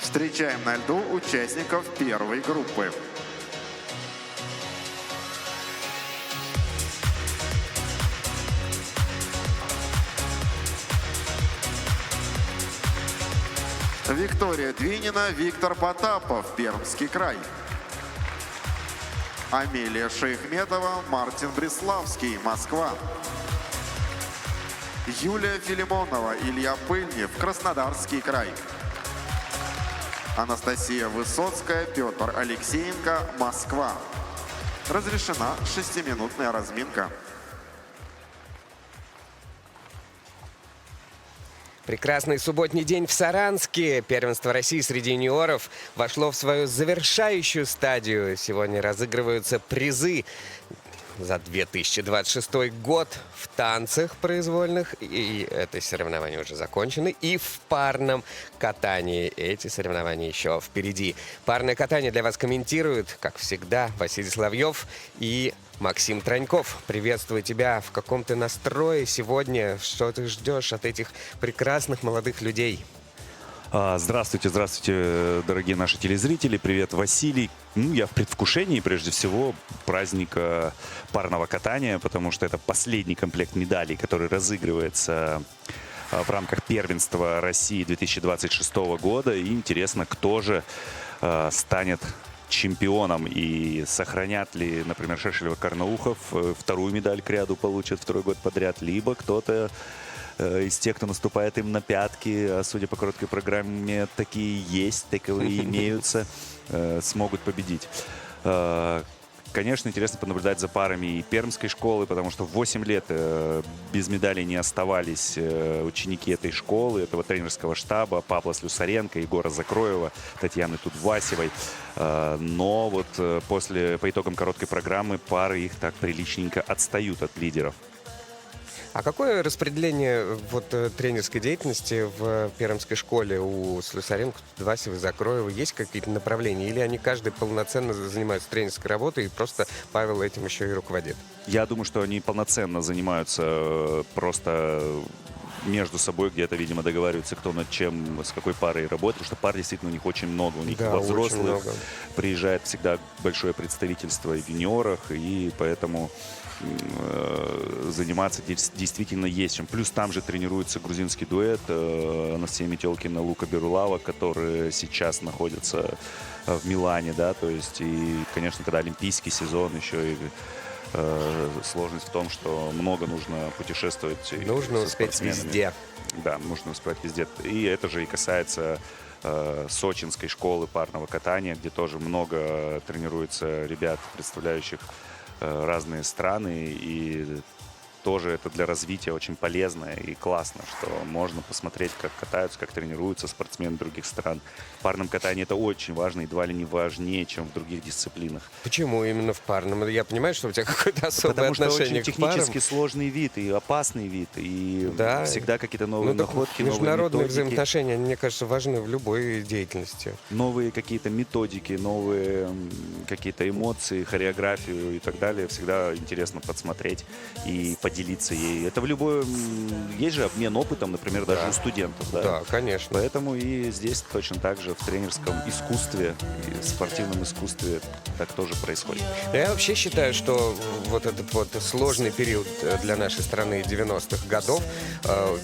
Встречаем на льду участников первой группы. Виктория Двинина, Виктор Потапов, Пермский край. Амелия Шейхметова, Мартин Бреславский, Москва. Юлия Филимонова, Илья Пыльнев, Краснодарский край. Анастасия Высоцкая, Петр Алексеенко, Москва. Разрешена 6-минутная разминка. Прекрасный субботний день в Саранске. Первенство России среди юниоров вошло в свою завершающую стадию. Сегодня разыгрываются призы за 2026 год в танцах произвольных. И это соревнования уже закончены. И в парном катании. Эти соревнования еще впереди. Парное катание для вас комментируют, как всегда, Василий Соловьев и Максим Троньков. Приветствую тебя. В каком ты настрое сегодня? Что ты ждешь от этих прекрасных молодых людей? Здравствуйте, здравствуйте, дорогие наши телезрители. Привет, Василий. Я в предвкушении, прежде всего, праздника парного катания, потому что это последний комплект медалей, который разыгрывается в рамках первенства России 2026 года. И интересно, кто же станет чемпионом и сохранят ли, например, Шешелева-Карнаухов вторую медаль к ряду получит второй год подряд, либо кто-то из тех, кто наступает им на пятки, а судя по короткой программе, такие есть, таковые имеются, смогут победить. Конечно, интересно понаблюдать за парами и пермской школы, потому что 8 лет без медалей не оставались ученики этой школы, этого тренерского штаба, Павла Слюсаренко, Егора Закроева, Татьяны Тудвасевой. Но вот по итогам короткой программы пары их так приличненько отстают от лидеров. А какое распределение тренерской деятельности в пермской школе у Слюсаренко, Тудвасевой, Закроева? Есть какие-то направления? Или они каждый полноценно занимаются тренерской работой и просто Павел этим еще и руководит? Я думаю, что они полноценно занимаются просто между собой где-то, видимо, договариваются, кто над чем, с какой парой работает, потому что пар действительно у них очень много. У них во взрослых приезжает всегда большое представительство и в юниорах, и поэтому заниматься действительно есть чем. Плюс там же тренируется грузинский дуэт Анастасия Метелкина, Лука Берулава, которые сейчас находятся в Милане, да, то есть, и, конечно, когда олимпийский сезон, еще и сложность в том, что много нужно путешествовать. Нужно успеть везде. Да, нужно успеть везде. И это же и касается сочинской школы парного катания, где тоже много тренируется ребят, представляющих разные страны, и тоже это для развития очень полезно и классно, что можно посмотреть, как катаются, как тренируются спортсмены других стран. В парном катании это очень важно, едва ли не важнее, чем в других дисциплинах. Почему именно в парном? Я понимаю, что у тебя какое-то особое отношение к парам. Потому что очень технически сложный вид и опасный вид, и всегда какие-то новые находки, новые международные методики. взаимоотношения, мне кажется, важны в любой деятельности. Новые какие-то методики, новые какие-то эмоции, хореографию и так далее. Всегда интересно подсмотреть и поделиться ей. Это в любой... Есть же обмен опытом, например, даже у студентов. Да, конечно. Поэтому и здесь точно так же в тренерском искусстве и спортивном искусстве так тоже происходит. Я вообще считаю, что вот этот вот сложный период для нашей страны 90-х годов,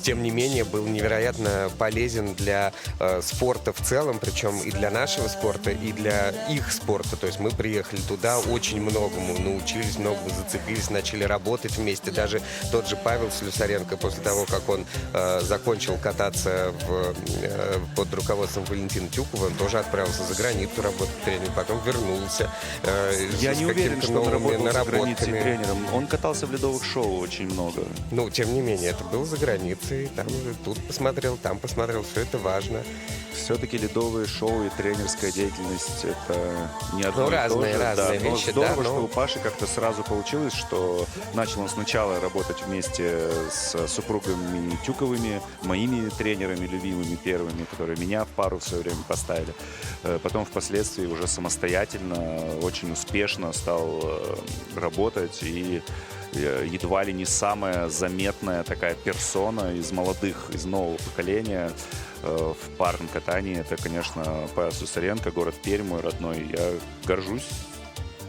тем не менее, был невероятно полезен для спорта в целом, причем и для нашего спорта, и для их спорта. То есть мы приехали туда, очень многому научились, многому зацепились, начали работать вместе. Даже тот же Павел Слюсаренко, после того, как он закончил кататься под руководством Валентина Тюкова, он тоже отправился за границу работать тренером, потом вернулся. Я не уверен, что он работал за границей тренером. Он катался в ледовых шоу очень много. Ну, тем не менее, это был за границей. Там тут посмотрел, там посмотрел. Все это важно. Все-таки ледовые шоу и тренерская деятельность — это не одно и то же. Разные вещи. Но здорово, что у Паши как-то сразу получилось, что начал он сначала работать вместе с супругами Тюковыми, моими тренерами любимыми первыми, которые меня в пару в свое время поставили. Потом впоследствии уже самостоятельно, очень успешно стал работать и едва ли не самая заметная такая персона из молодых, из нового поколения в парном катании. Это, конечно, Павел Слюсаренко, город Пермь, мой родной. Я горжусь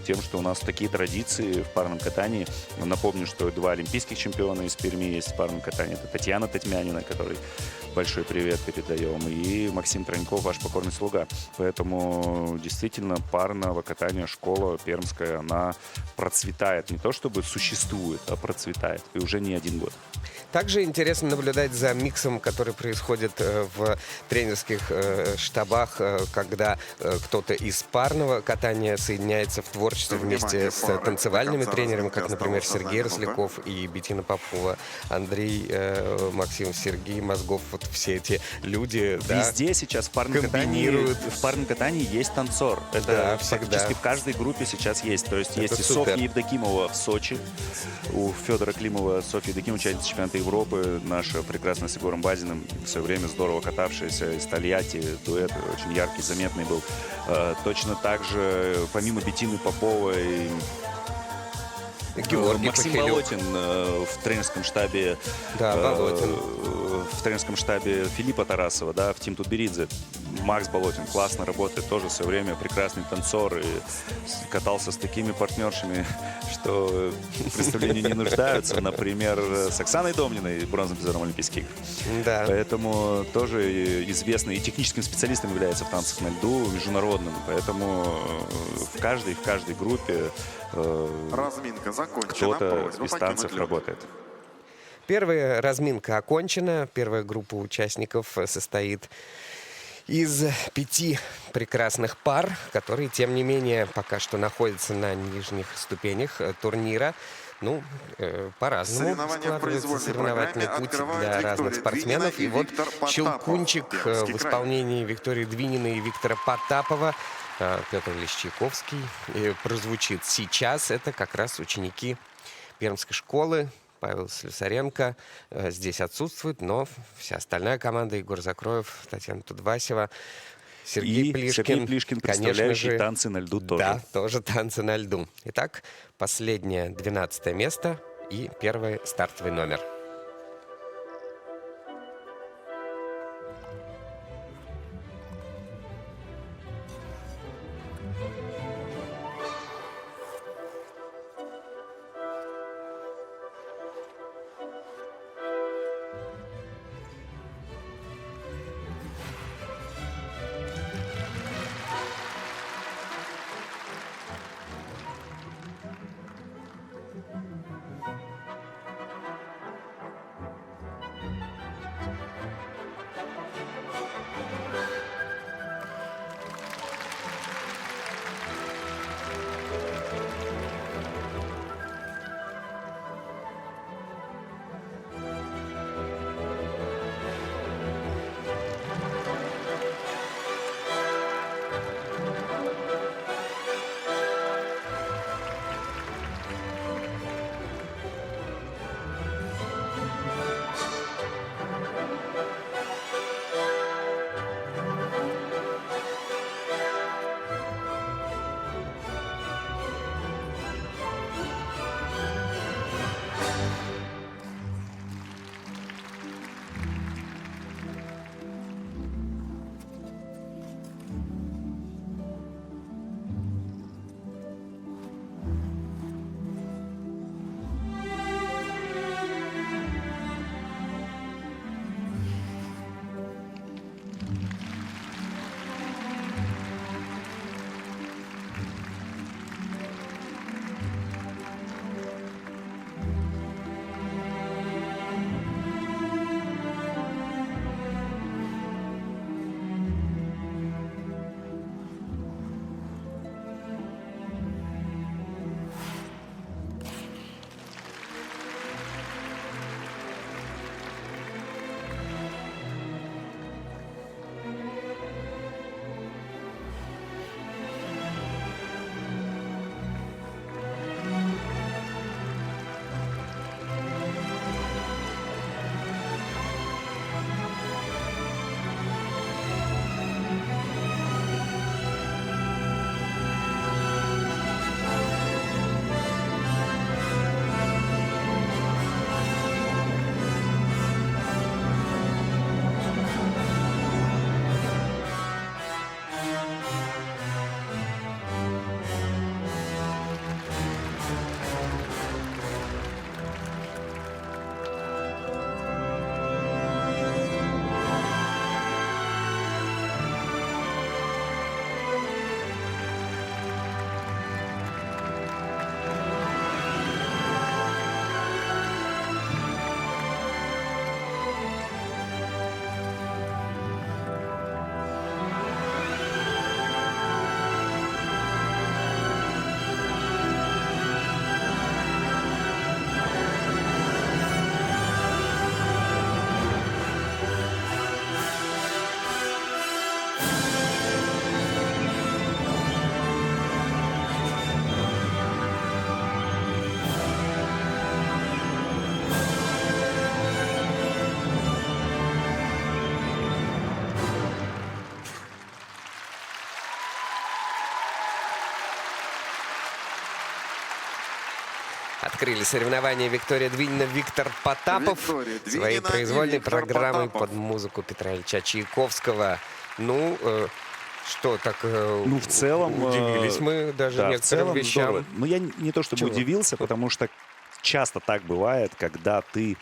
тем, что у нас такие традиции в парном катании. Напомню, что 2 олимпийских чемпиона из Перми есть в парном катании. Это Татьяна Татьмянина, которой большой привет передаем, и Максим Троньков, ваш покорный слуга. Поэтому действительно парного катания школа пермская, она процветает. Не то чтобы существует, а процветает. И уже не 1 год. Также интересно наблюдать за миксом, который происходит в тренерских штабах, когда кто-то из парного катания соединяется в творчестве вместе с танцевальными тренерами, как, например, Сергей Росляков и Беттина Попова, Андрей Максимов, Сергей Мозгов. Вот все эти люди, Везде сейчас в парном катании есть танцор. Это Да, всегда. фактически в каждой группе сейчас есть. То есть Это есть и супер. Софья Евдокимова в Сочи. У Федора Климова Софья Евдокимова, участница чемпионата Европы, наша прекрасная с Егором Базиным, в свое время здорово катавшаяся из Тольятти, дуэт очень яркий, заметный был. Точно так же, помимо Беттины Поповой, Георгий Максим Пахилюк. Болотин в тренерском штабе Да, Болотин. в тренерском штабе Филиппа Тарасова, да, в Тим Тутберидзе. Макс Болотин классно работает, тоже в свое время прекрасный танцор и катался с такими партнершами, что в представлении не нуждаются. Например, с Оксаной Домниной, бронзовым призером Олимпийских игр. Да. Поэтому тоже известный и техническим специалистом является в танцах на льду, международным. Поэтому в каждой группе Разминка закончена. кто-то Просьба из покинуть танцев лед. работает. Первая разминка окончена. Первая группа участников состоит из 5 прекрасных пар, которые, тем не менее, пока что находятся на нижних ступенях турнира. По-разному Соревнования в складывается произвольной соревновательный программе путь открывают для Виктория разных спортсменов. Двинина И и вот Виктор Потапов, щелкунчик Пермский в край. исполнении Виктории Двининой и Виктора Потапова, Петр Ильич Чайковский, прозвучит сейчас. Это как раз ученики Пермской школы. Павел Слюсаренко здесь отсутствует, но вся остальная команда: Егор Закроев, Татьяна Тудвасева, Сергей Плишкин. Сергей Плишкин, конечно представляющий же, танцы на льду тоже. Да, тоже танцы на льду. Итак, последнее, 12 место и первый стартовый номер. Открыли соревнования Виктория Двинина, Виктор Потапов Виктория Двинина своей и произвольной Виктор программой Потапов. под музыку Петра Ильича Чайковского. Ну, что, так Ну, в целом... удивились мы даже да, в некоторым целом вещам. здорово. Ну, я не то чтобы Чего? удивился, потому что часто так бывает, когда ты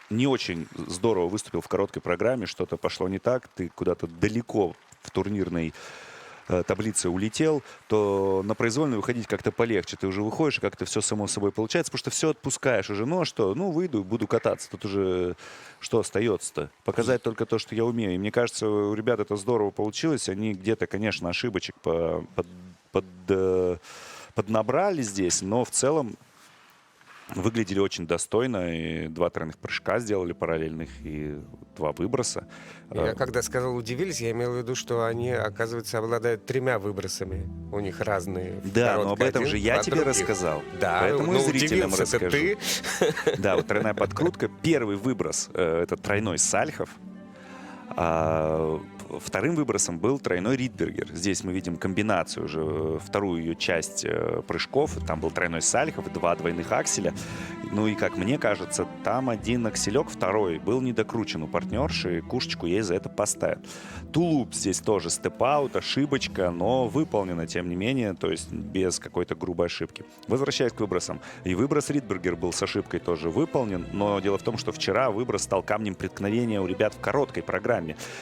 не очень здорово выступил в короткой программе, что-то пошло не так, ты куда-то далеко в турнирной таблице улетел, то на произвольную выходить как-то полегче. Ты уже выходишь, и как-то все само собой получается, потому что все отпускаешь уже. Ну, а что? Ну, выйду, буду кататься. Тут уже что остается-то? Показать только то, что я умею. И мне кажется, у ребят это здорово получилось. Они где-то, конечно, ошибочек поднабрали здесь, но в целом выглядели очень достойно. И 2 тройных прыжка сделали параллельных, и 2 выброса. Я когда сказал удивились, я имел в виду, что они, оказывается, обладают 3 выбросами. У них разные. в Да, но об короткой этом один, же я два тебе других. рассказал. Да, Поэтому ну, и зрителям удивился-то расскажу. ты. Да, вот тройная подкрутка. Первый выброс это тройной Сальхов. А вторым выбросом был тройной Ридбергер. Здесь мы видим комбинацию уже, вторую ее часть прыжков. Там был тройной Сальхов, 2 двойных акселя. Ну и, как мне кажется, там один акселек, второй, был недокручен у партнерши, и кушечку ей за это поставят. Тулуп здесь тоже степ-аут, ошибочка, но выполнена, тем не менее, то есть без какой-то грубой ошибки. Возвращаясь к выбросам. И выброс Ридбергер был с ошибкой тоже выполнен, но дело в том, что вчера выброс стал камнем преткновения у ребят в короткой программе.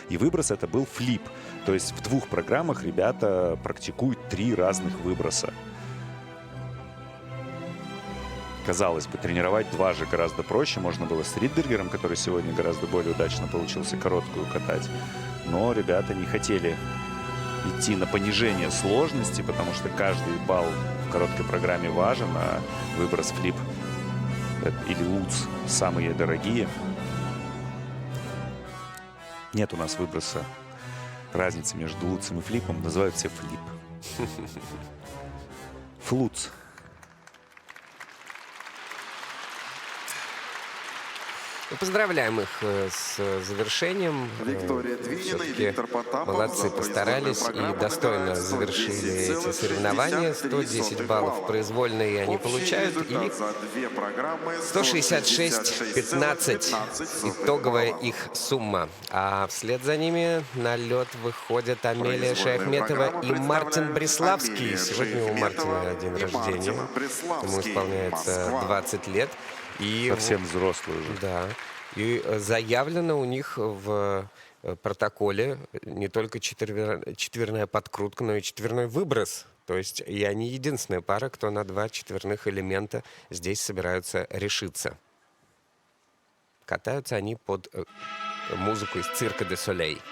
И выброс это был флип. То есть в 2 программах ребята практикуют 3 разных выброса. Казалось бы, тренировать 2 же гораздо проще. Можно было с Ридбергером, который сегодня гораздо более удачно получился, короткую катать. Но ребята не хотели идти на понижение сложности, потому что каждый балл в короткой программе важен, а выброс флип или луц самые дорогие. Нет у нас выброса. Разницы между луцем и флипом, называют все флип. Флуц. Ну, поздравляем их с завершением. Виктория Двинина и Все-таки Виктор Потапов молодцы, за постарались произвольную и программу достойно набирают завершили эти соревнования. 110 баллов произвольные они получают. И 166-15 итоговая их сумма. А вслед за ними на лед выходят Амелия Шаяхметова и Мартин Бреславский. Сегодня у Мартина день рождения. Ему исполняется 20 лет. И Совсем взрослый уже. да. И заявлено у них в протоколе не только четверная подкрутка, но и четверной выброс. То есть и они единственная пара, кто на 2 четверных элемента здесь собираются решиться. Катаются они под музыку из «Цирка де Солей».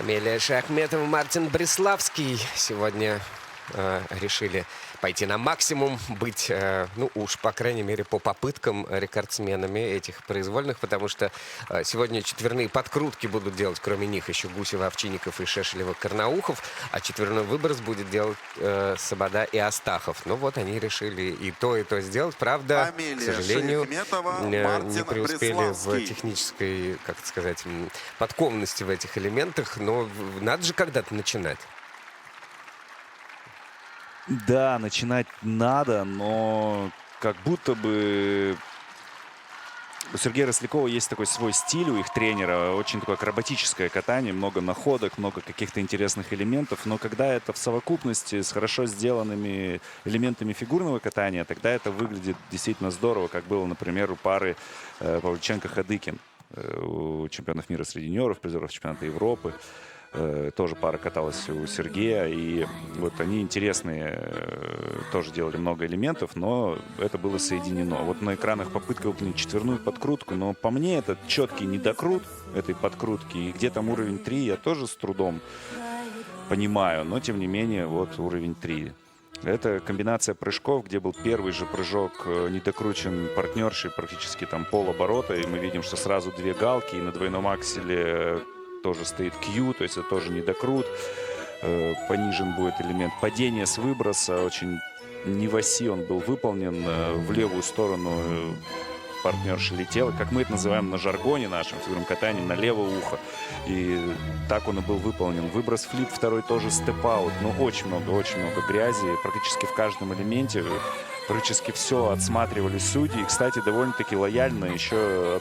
Амелия Шахметова, Мартин Бреславский сегодня решили пойти на максимум, быть, ну уж, по крайней мере, по попыткам рекордсменами этих произвольных, потому что сегодня четверные подкрутки будут делать, кроме них, еще Гусева, Овчинников и Шешелева, Карнаухов, а четверной выброс будет делать Сабада и Астахов. Ну вот, они решили и то сделать. Правда, Амелия к сожалению, Шахметова, не Мартин преуспели в Бреславский. технической, как это сказать, подкованности в этих элементах, но надо же когда-то начинать. Да, начинать надо, но как будто бы у Сергея Рослякова есть такой свой стиль у их тренера, очень такое акробатическое катание, много находок, много каких-то интересных элементов, но когда это в совокупности с хорошо сделанными элементами фигурного катания, тогда это выглядит действительно здорово, как было, например, у пары Павлюченко-Ходыкин, у чемпионов мира среди юниоров, призеров чемпионата Европы. Тоже пара каталась у Сергея, и вот они интересные, тоже делали много элементов, но это было соединено. Вот на экранах попытка выполнить четверную подкрутку, но по мне это четкий недокрут этой подкрутки, и где там уровень 3 я тоже с трудом понимаю, но тем не менее вот уровень 3. Это комбинация прыжков, где был первый же прыжок недокручен партнершей практически там полоборота, и мы видим, что сразу две галки, и на двойном акселе тоже стоит Q, то есть это тоже недокрут. Понижен будет элемент падения с выброса. Очень не в оси он был выполнен. В левую сторону партнерша летела, как мы это называем на жаргоне нашем фигурном катании, на левое ухо. И так он и был выполнен. Выброс флип второй тоже степ-аут. Но очень много грязи. Практически в каждом элементе. Практически все отсматривали судьи. И, кстати, довольно-таки лояльно еще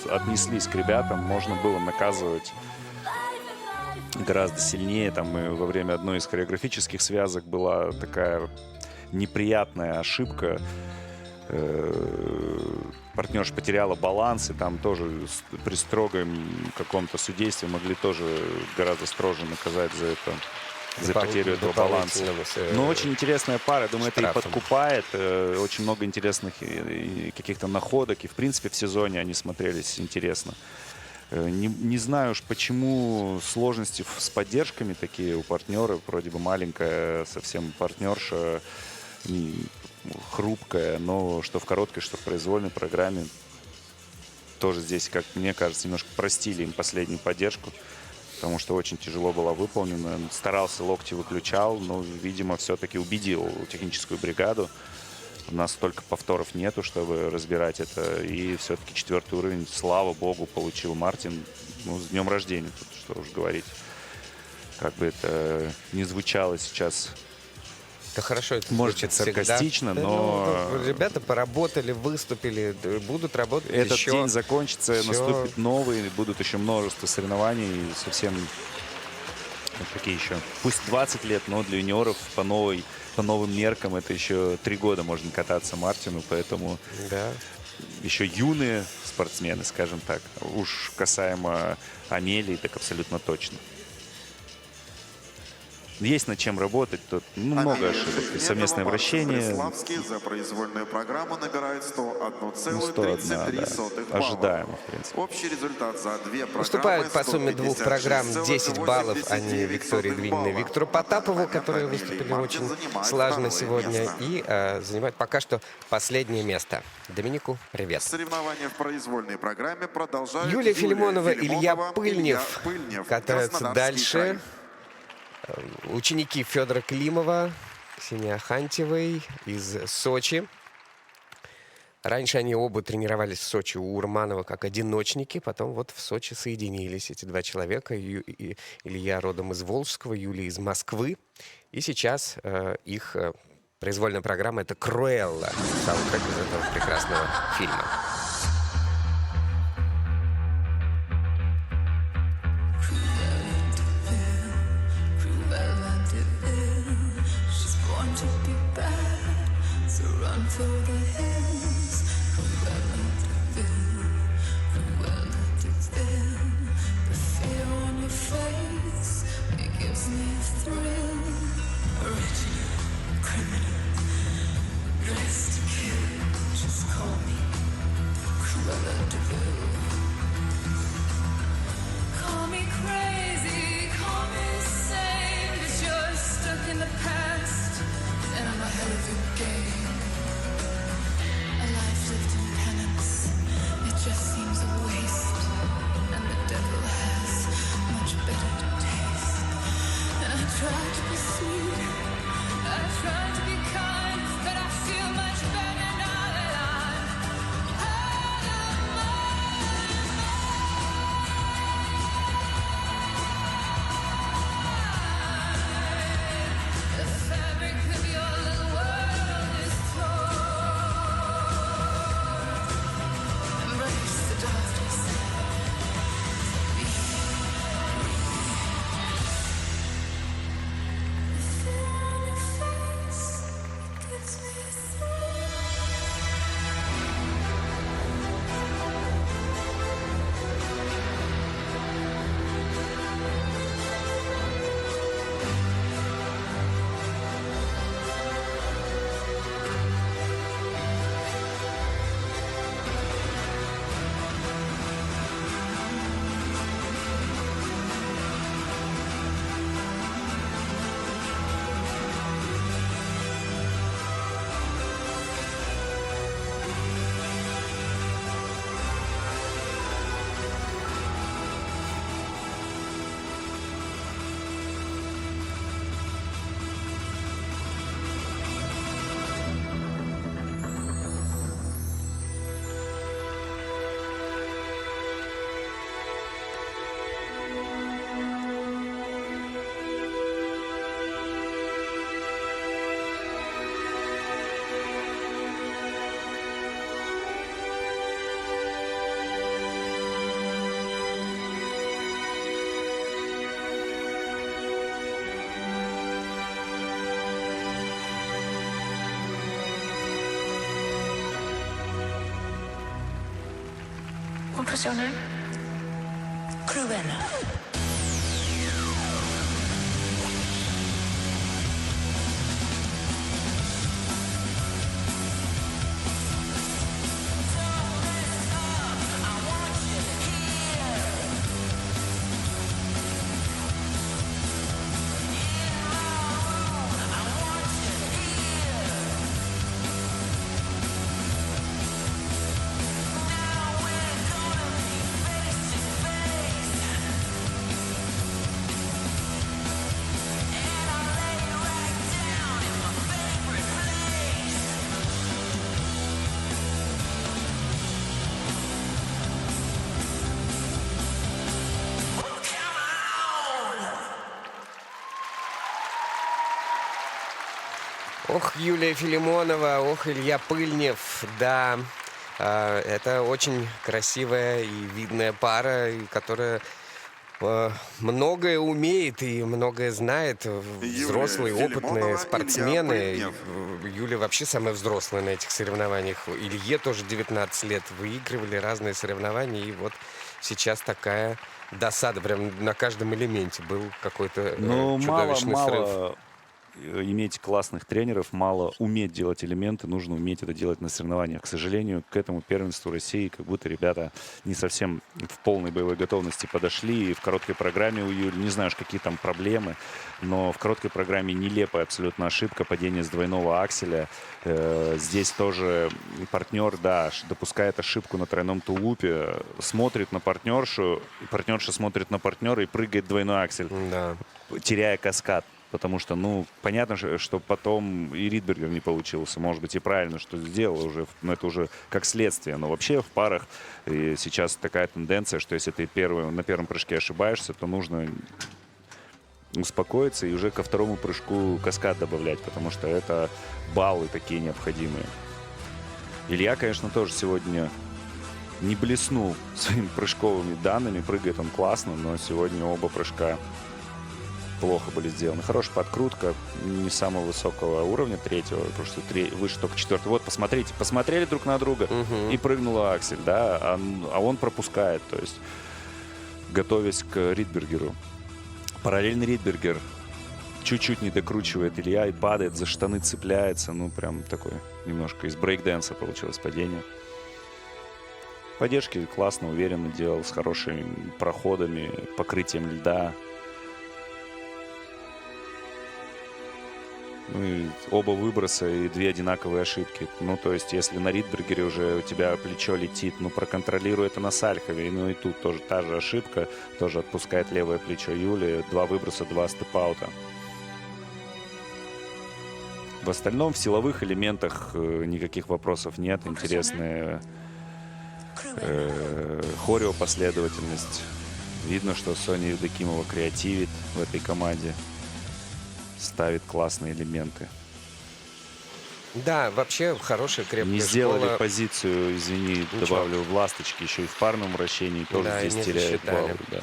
отнеслись к ребятам. Можно было наказывать гораздо сильнее. Там и во время одной из хореографических связок была такая неприятная ошибка. Партнерша потеряла баланс, и там тоже при строгом каком-то судействе могли тоже гораздо строже наказать за это. За потерю этого баланса. Но очень интересная пара. Думаю, это и подкупает. Очень много интересных каких-то находок. И, в принципе, в сезоне они смотрелись интересно. Не знаю уж, почему сложности с поддержками такие у партнера. Вроде бы маленькая совсем партнерша, хрупкая. Но что в короткой, что в произвольной программе. Тоже здесь, как мне кажется, немножко простили им последнюю поддержку. Потому что очень тяжело было выполнено. Старался, локти выключал, но, видимо, все-таки убедил техническую бригаду. У нас столько повторов нету, чтобы разбирать это. И все-таки четвертый уровень, слава богу, получил Мартин. Ну, с днем рождения, тут что уж говорить. Как бы это ни звучало сейчас. Да хорошо, это может звучит саркастично, всегда. но... Ну, ребята поработали, выступили, будут работать Этот еще. день закончится, Все. наступит новый, будут еще множество соревнований, совсем такие еще. Пусть 20 лет, но для юниоров по новым меркам это еще 3 года можно кататься Мартину, поэтому Да. еще юные спортсмены, скажем так. Уж касаемо Амелии, так абсолютно точно. Есть над чем работать, тут много ошибок. И совместное вращение. Бреславский за произвольную программу набирает 101,33 да. балла. Ожидаемо, в принципе. Общий результат за две программы Уступают по сумме двух программ 10 баллов они Виктории Двининой и Виктору Потапову, которые выступили очень слаженно сегодня, и занимают пока что последнее место. Доминику привет. Соревнования в произвольной программе продолжают. Юлия Филимонова, Илья Пыльнев катаются Краснодарский дальше. край. Ученики Федора Климова, Ксении Ахантьевой из Сочи. Раньше они оба тренировались в Сочи у Урманова как одиночники. Потом вот в Сочи соединились эти два человека. Илья родом из Волжского, Юлия из Москвы. И сейчас их произвольная программа — это «Круэлла», саундтрек из этого прекрасного фильма. What was your name? Cruella. Ох, Юлия Филимонова, ох, Илья Пыльнев, да, это очень красивая и видная пара, и которая многое умеет и многое знает. Взрослые, Юлия опытные Филимонова, спортсмены. Илья Юля вообще самая взрослая на этих соревнованиях. Илье тоже 19 лет. Выигрывали разные соревнования, и вот сейчас такая досада. Прям на каждом элементе был какой-то Ну, чудовищный срыв. мало иметь классных тренеров, мало уметь делать элементы, нужно уметь это делать на соревнованиях. К сожалению, к этому первенству России как будто ребята не совсем в полной боевой готовности подошли. И в короткой программе у Юли, не знаю, какие там проблемы, но в короткой программе нелепая абсолютно ошибка, падение с двойного акселя. Здесь тоже партнер, да, допускает ошибку на тройном тулупе, смотрит на партнершу, партнерша смотрит на партнера и прыгает двойной аксель, Да. теряя каскад. Потому что, ну, понятно, что потом и Ридбергер не получился. Может быть, и правильно, что сделал уже. Но это уже как следствие. Но вообще в парах и сейчас такая тенденция, что если ты на первом прыжке ошибаешься, то нужно успокоиться и уже ко второму прыжку каскад добавлять, потому что это баллы такие необходимые. Илья, конечно, тоже сегодня не блеснул своими прыжковыми данными. Прыгает он классно, но сегодня оба прыжка плохо были сделаны. Хорошая подкрутка, не самого высокого уровня, третьего, потому что выше только четвертый. Вот, посмотрите, посмотрели друг на друга, и прыгнула аксель, да, а он пропускает, то есть готовясь к Ридбергеру. Параллельно Ридбергер чуть-чуть не докручивает Илья и падает, за штаны цепляется, ну, прям такой немножко из брейкденса получилось падение. Поддержки классно, уверенно делал, с хорошими проходами, покрытием льда. Ну и оба выброса и две одинаковые ошибки. Ну, то есть, если на Ридбергере уже у тебя плечо летит, ну, проконтролируй это на Сальхове. Ну и тут тоже та же ошибка, тоже отпускает левое плечо Юли. 2 выброса, 2 степ-аута. В остальном, в силовых элементах никаких вопросов нет. Интересная хореопоследовательность. Видно, что Соня Евдокимова креативит в этой команде. Ставит классные элементы. Да, вообще хорошая, крепкая Не сделали школа. позицию, извини, Ничего. добавлю в ласточки, еще и в парном вращении тоже Да, и здесь не теряет засчитали. баллы. Да.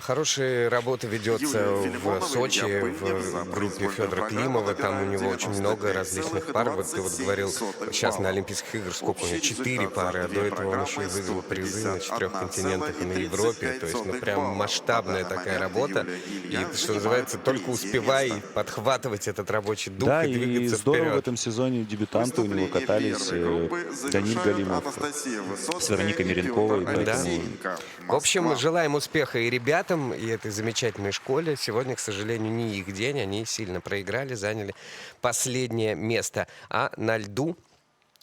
Хорошая работа ведется Юлия в Филимонова, Сочи, Илья Пыльнев за в группе произвольную Федора программу Климова. Там у него набирает очень много 99,27 различных пар. Вот ты вот говорил, сейчас на балла. Олимпийских играх сколько у него? Общий 4 результат пары, а за до две этого он еще и программы выиграл призы на 4 151,35 континентах и на Европе. То есть, ну, прям балла. масштабная На данный такая момент работа. Юлия и И, Илья что занимают называется, только третье успевай место. подхватывать этот рабочий дух Да, и и двигаться здорово в вперед. этом сезоне дебютанты у него Выступление катались. первой группы Данил завершают Галимов Анастасия Высоцкая с Вероникой и Меренковой. Петр Да. Алексеенко. В общем, Москва. желаем успеха и ребятам, и этой замечательной школе. Сегодня, к сожалению, не их день. Они сильно проиграли, заняли последнее место. А на льду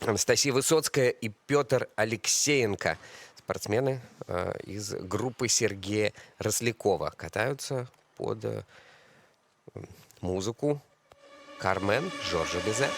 Анастасия Высоцкая и Петр Алексеенко, спортсмены из группы Сергея Рослякова, катаются под музыку Кармен Жоржа Безе.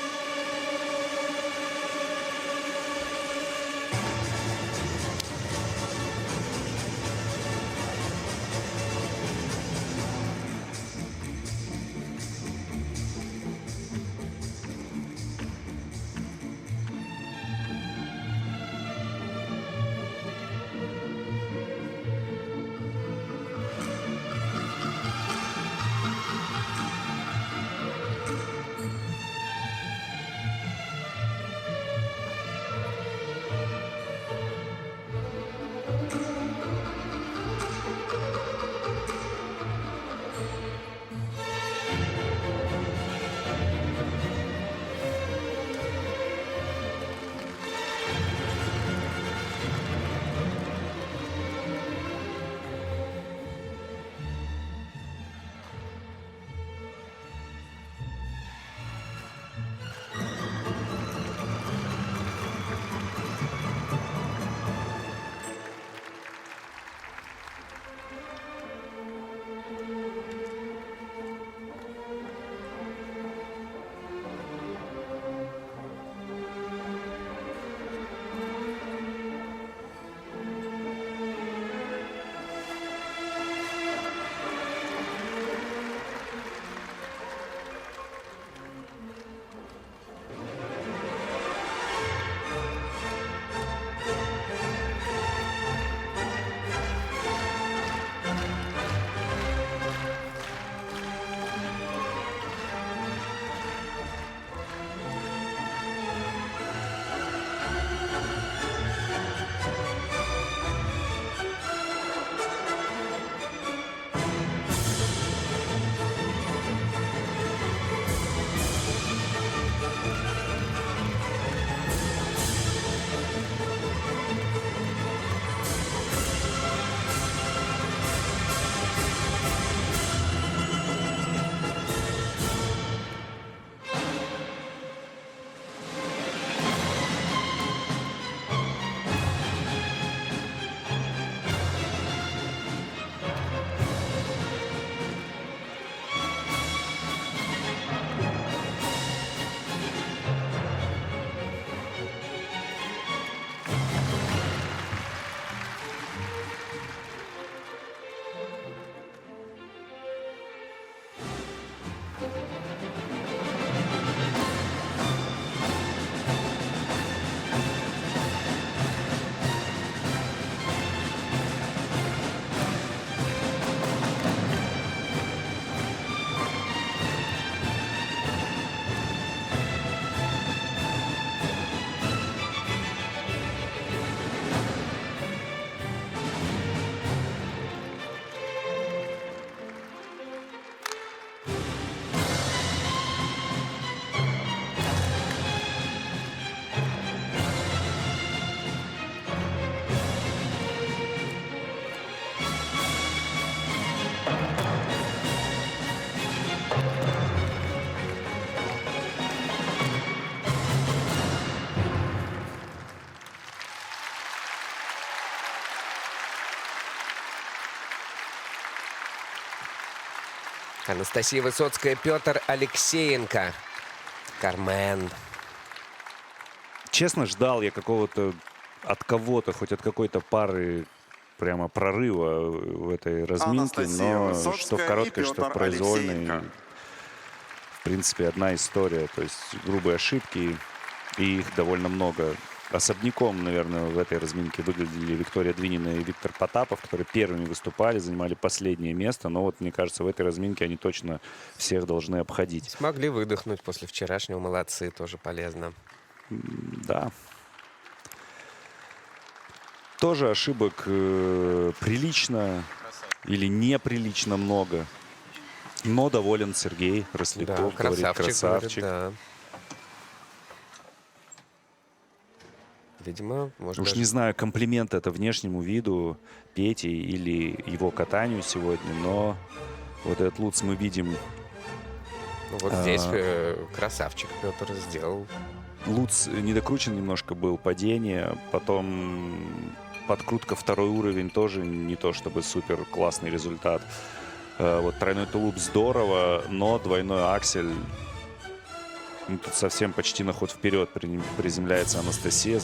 Анастасия Высоцкая, Петр Алексеенко. Кармен. Честно, ждал я какого-то от кого-то, хоть от какой-то пары прямо прорыва в этой разминке, Анастасия но Высоцкая что в короткой, и что в Петр произвольной, Алексеенко. в принципе, одна история. То есть грубые ошибки, и их довольно много. Особняком, наверное, в этой разминке выглядели Виктория Двинина и Виктор Потапов, которые первыми выступали, занимали последнее место. Но вот, мне кажется, в этой разминке они точно всех должны обходить. Смогли выдохнуть после вчерашнего. Молодцы, тоже полезно. Да. Тоже ошибок прилично или неприлично много. Но доволен Сергей Да, Росляков. Говорит, красавчик. красавчик. Говорит, да. Видимо, может Уж даже... не знаю, комплимент это внешнему виду Пети или его катанию сегодня, но вот этот луц мы видим. Ну, вот здесь красавчик Петр сделал. Луц недокручен немножко был, падение, потом подкрутка второй уровень тоже не то чтобы супер классный результат. Вот тройной тулуп здорово, но двойной аксель, ну, тут совсем почти на ход вперед приземляется Анастасия.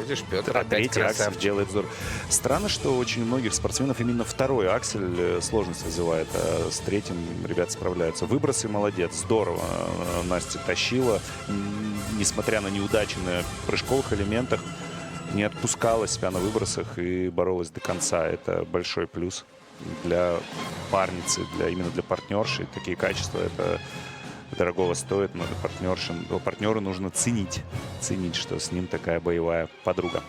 Видишь, Петр А опять третий аксель красавчик. делает здорово. Странно, что у очень многих спортсменов именно второй аксель сложность вызывает, а с третьим ребята справляются. Выбросы молодец, здорово. Настя тащила, несмотря на неудачи на прыжковых элементах, не отпускала себя на выбросах и боролась до конца. Это большой плюс для парницы, именно для партнерши. Такие качества это дорогого стоит, надо партнеру нужно ценить, что с ним такая боевая подруга.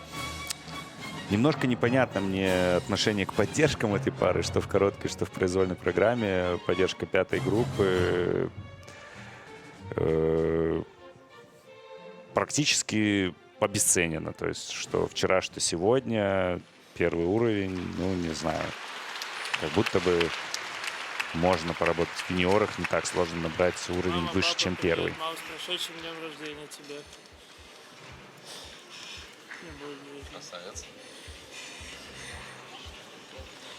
Немножко непонятно мне отношение к поддержкам этой пары, что в короткой, что в произвольной программе. Поддержка пятой группы практически обесценена. То есть, что вчера, что сегодня, первый уровень, ну, не знаю, как будто бы можно поработать в юниорах, не так сложно набрать уровень Мама, выше, папа, чем привет. первый. Мама, с прошедшим днем рождения тебе. Не будет жизни. Красавец.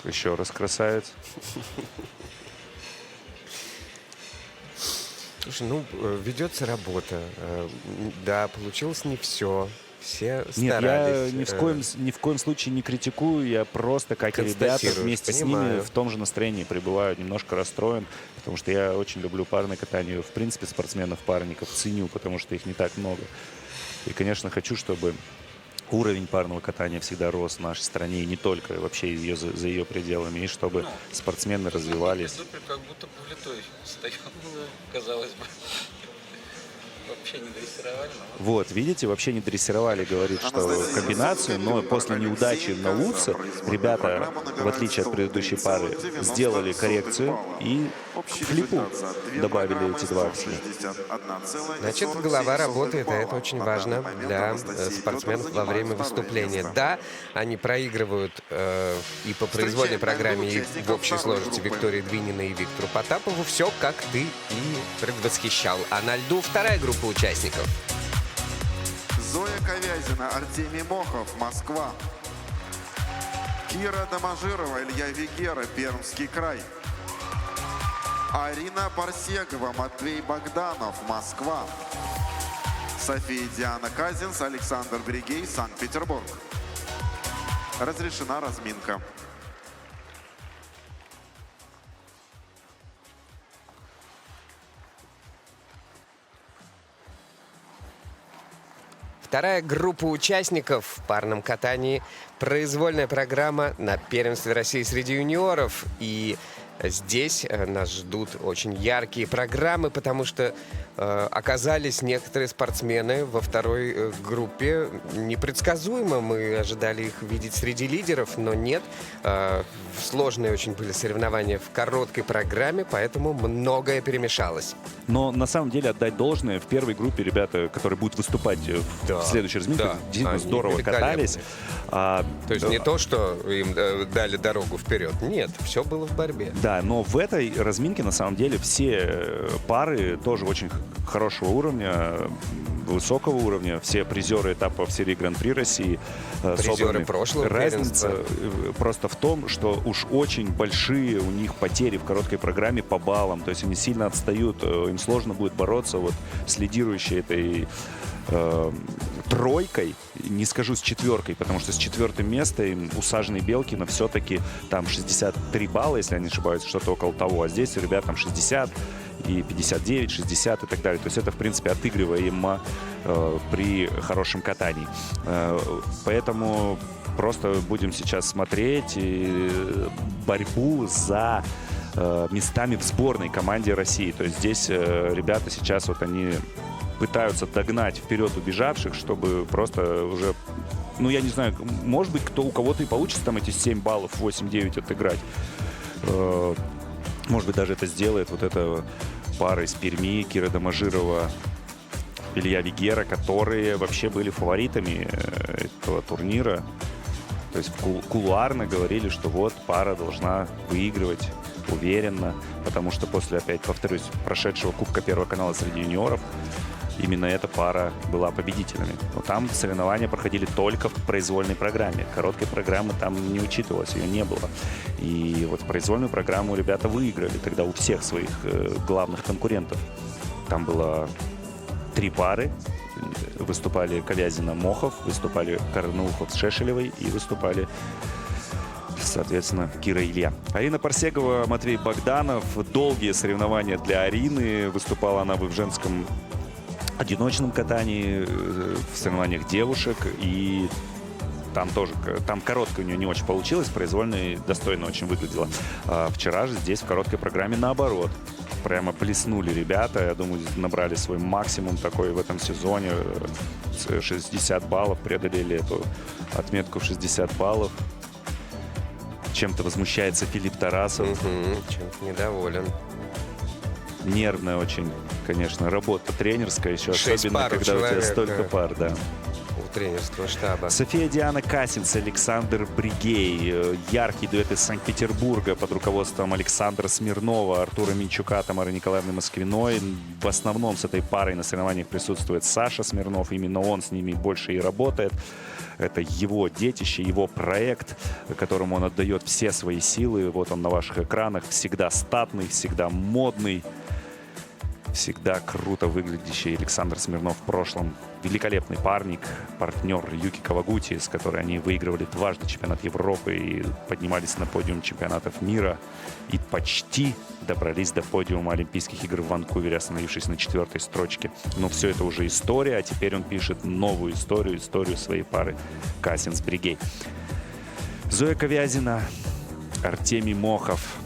Еще раз красавец. Слушай, ну, ведется работа. Да, получилось не все. Все Нет, старались. я ни в коем случае не критикую, я просто, как и ребята, Констатируешь, вместе с ними понимаю. в том же настроении пребываю, немножко расстроен, потому что я очень люблю парное катание, в принципе, спортсменов-парников ценю, потому что их не так много. И, конечно, хочу, чтобы уровень парного катания всегда рос в нашей стране, и не только, вообще за ее пределами, и чтобы спортсмены развивались. Супер, как будто бы влитой встает, казалось бы. Вообще не дрессировали. Но... Вот, видите, вообще не дрессировали, говорит, что комбинацию, но после неудачи на луце ребята, в отличие от предыдущей пары, сделали коррекцию и в флипу добавили эти два акселя. Значит, голова работает, а это очень важно для спортсменов во время выступления. Да, они проигрывают и по произвольной программе, и в общей сложности Виктории Двининой и Виктору Потапову. Все, как ты и предвосхищал. А на льду вторая группа участников. Зоя Ковязина, Артемий Мохов, Москва. Кира Доможирова, Илья Вегера, Пермский край. Арина Барсегова, Матвей Богданов, Москва. София Диана Казинс, Александр Бригей, Санкт-Петербург. Разрешена разминка. Вторая группа участников в парном катании. Произвольная программа на первенстве России среди юниоров. И здесь нас ждут очень яркие программы, потому что оказались некоторые спортсмены во второй группе непредсказуемо. Мы ожидали их видеть среди лидеров, но нет. Сложные очень были соревнования в короткой программе, поэтому многое перемешалось. Но на самом деле отдать должное, в первой группе ребята, которые будут выступать в следующей разминке, да, действительно они здорово катались. То есть не то, что им дали дорогу вперед. Нет, все было в борьбе. Да, Да, но в этой разминке на самом деле все пары тоже очень хорошего уровня, высокого уровня. Все призеры этапов серии Гран-при России Призеры собраны. прошлого Разница первенства. просто в том, что уж очень большие у них потери в короткой программе по баллам. То есть они сильно отстают, им сложно будет бороться вот с лидирующей этой тройкой, не скажу с четверкой, потому что с четвертым местом усаженный Белкина все-таки там 63 балла, если я не ошибаюсь, что-то около того. А здесь у ребят там 60 и 59, 60 и так далее. То есть это, в принципе, отыгрываемо при хорошем катании. Поэтому просто будем сейчас смотреть борьбу за местами в сборной команде России. То есть здесь ребята сейчас вот они пытаются догнать вперед убежавших, чтобы просто уже, ну, я не знаю, может быть, у кого-то и получится там эти 7 баллов, 8-9 отыграть. Может быть, даже это сделает вот эта пара из Перми, Кира Доможирова, Илья Вигера, которые вообще были фаворитами этого турнира. То есть кулуарно говорили, что вот пара должна выигрывать уверенно, потому что после, опять повторюсь, прошедшего Кубка Первого канала среди юниоров именно эта пара была победителями. Но там соревнования проходили только в произвольной программе. Короткой программы там не учитывалось, ее не было. И вот произвольную программу ребята выиграли тогда у всех своих главных конкурентов. Там было 3 пары. Выступали Ковязина-Мохов, выступали Карнаухов с Шешелевой и выступали, соответственно, Кира и Илья. Арина Парсегова, Матвей Богданов. Долгие соревнования для Арины. Выступала она в женском одиночном катании, в соревнованиях девушек. И там тоже, там короткая у нее не очень получилось, произвольная достойно очень выглядела. А вчера же здесь в короткой программе наоборот. Прямо плеснули ребята. Я думаю, набрали свой максимум такой в этом сезоне. 60 баллов, преодолели эту отметку в 60 баллов. Чем-то возмущается Филипп Тарасов. Чем-то недоволен. Нервная очень, конечно, работа тренерская. Еще 6 особенно, пар у когда у тебя человека. столько пар, да. У тренерского штаба. София Диана Касинц, Александр Бригей. Яркий дуэт из Санкт-Петербурга под руководством Александра Смирнова, Артура Минчука, Тамары Николаевны Москвиной. В основном с этой парой на соревнованиях присутствует Саша Смирнов. Именно он с ними больше и работает. Это его детище, его проект, которому он отдает все свои силы. Вот он на ваших экранах. Всегда статный, всегда модный. Всегда круто выглядящий Александр Смирнов в прошлом. Великолепный парник, партнер Юки Кавагути, с которой они выигрывали дважды чемпионат Европы и поднимались на подиум чемпионатов мира. И почти добрались до подиума Олимпийских игр в Ванкувере, остановившись на 4-й строчке. Но все это уже история, а теперь он пишет новую историю, историю своей пары Касинц-Бригей. Зоя Ковязина, Артемий Мохов.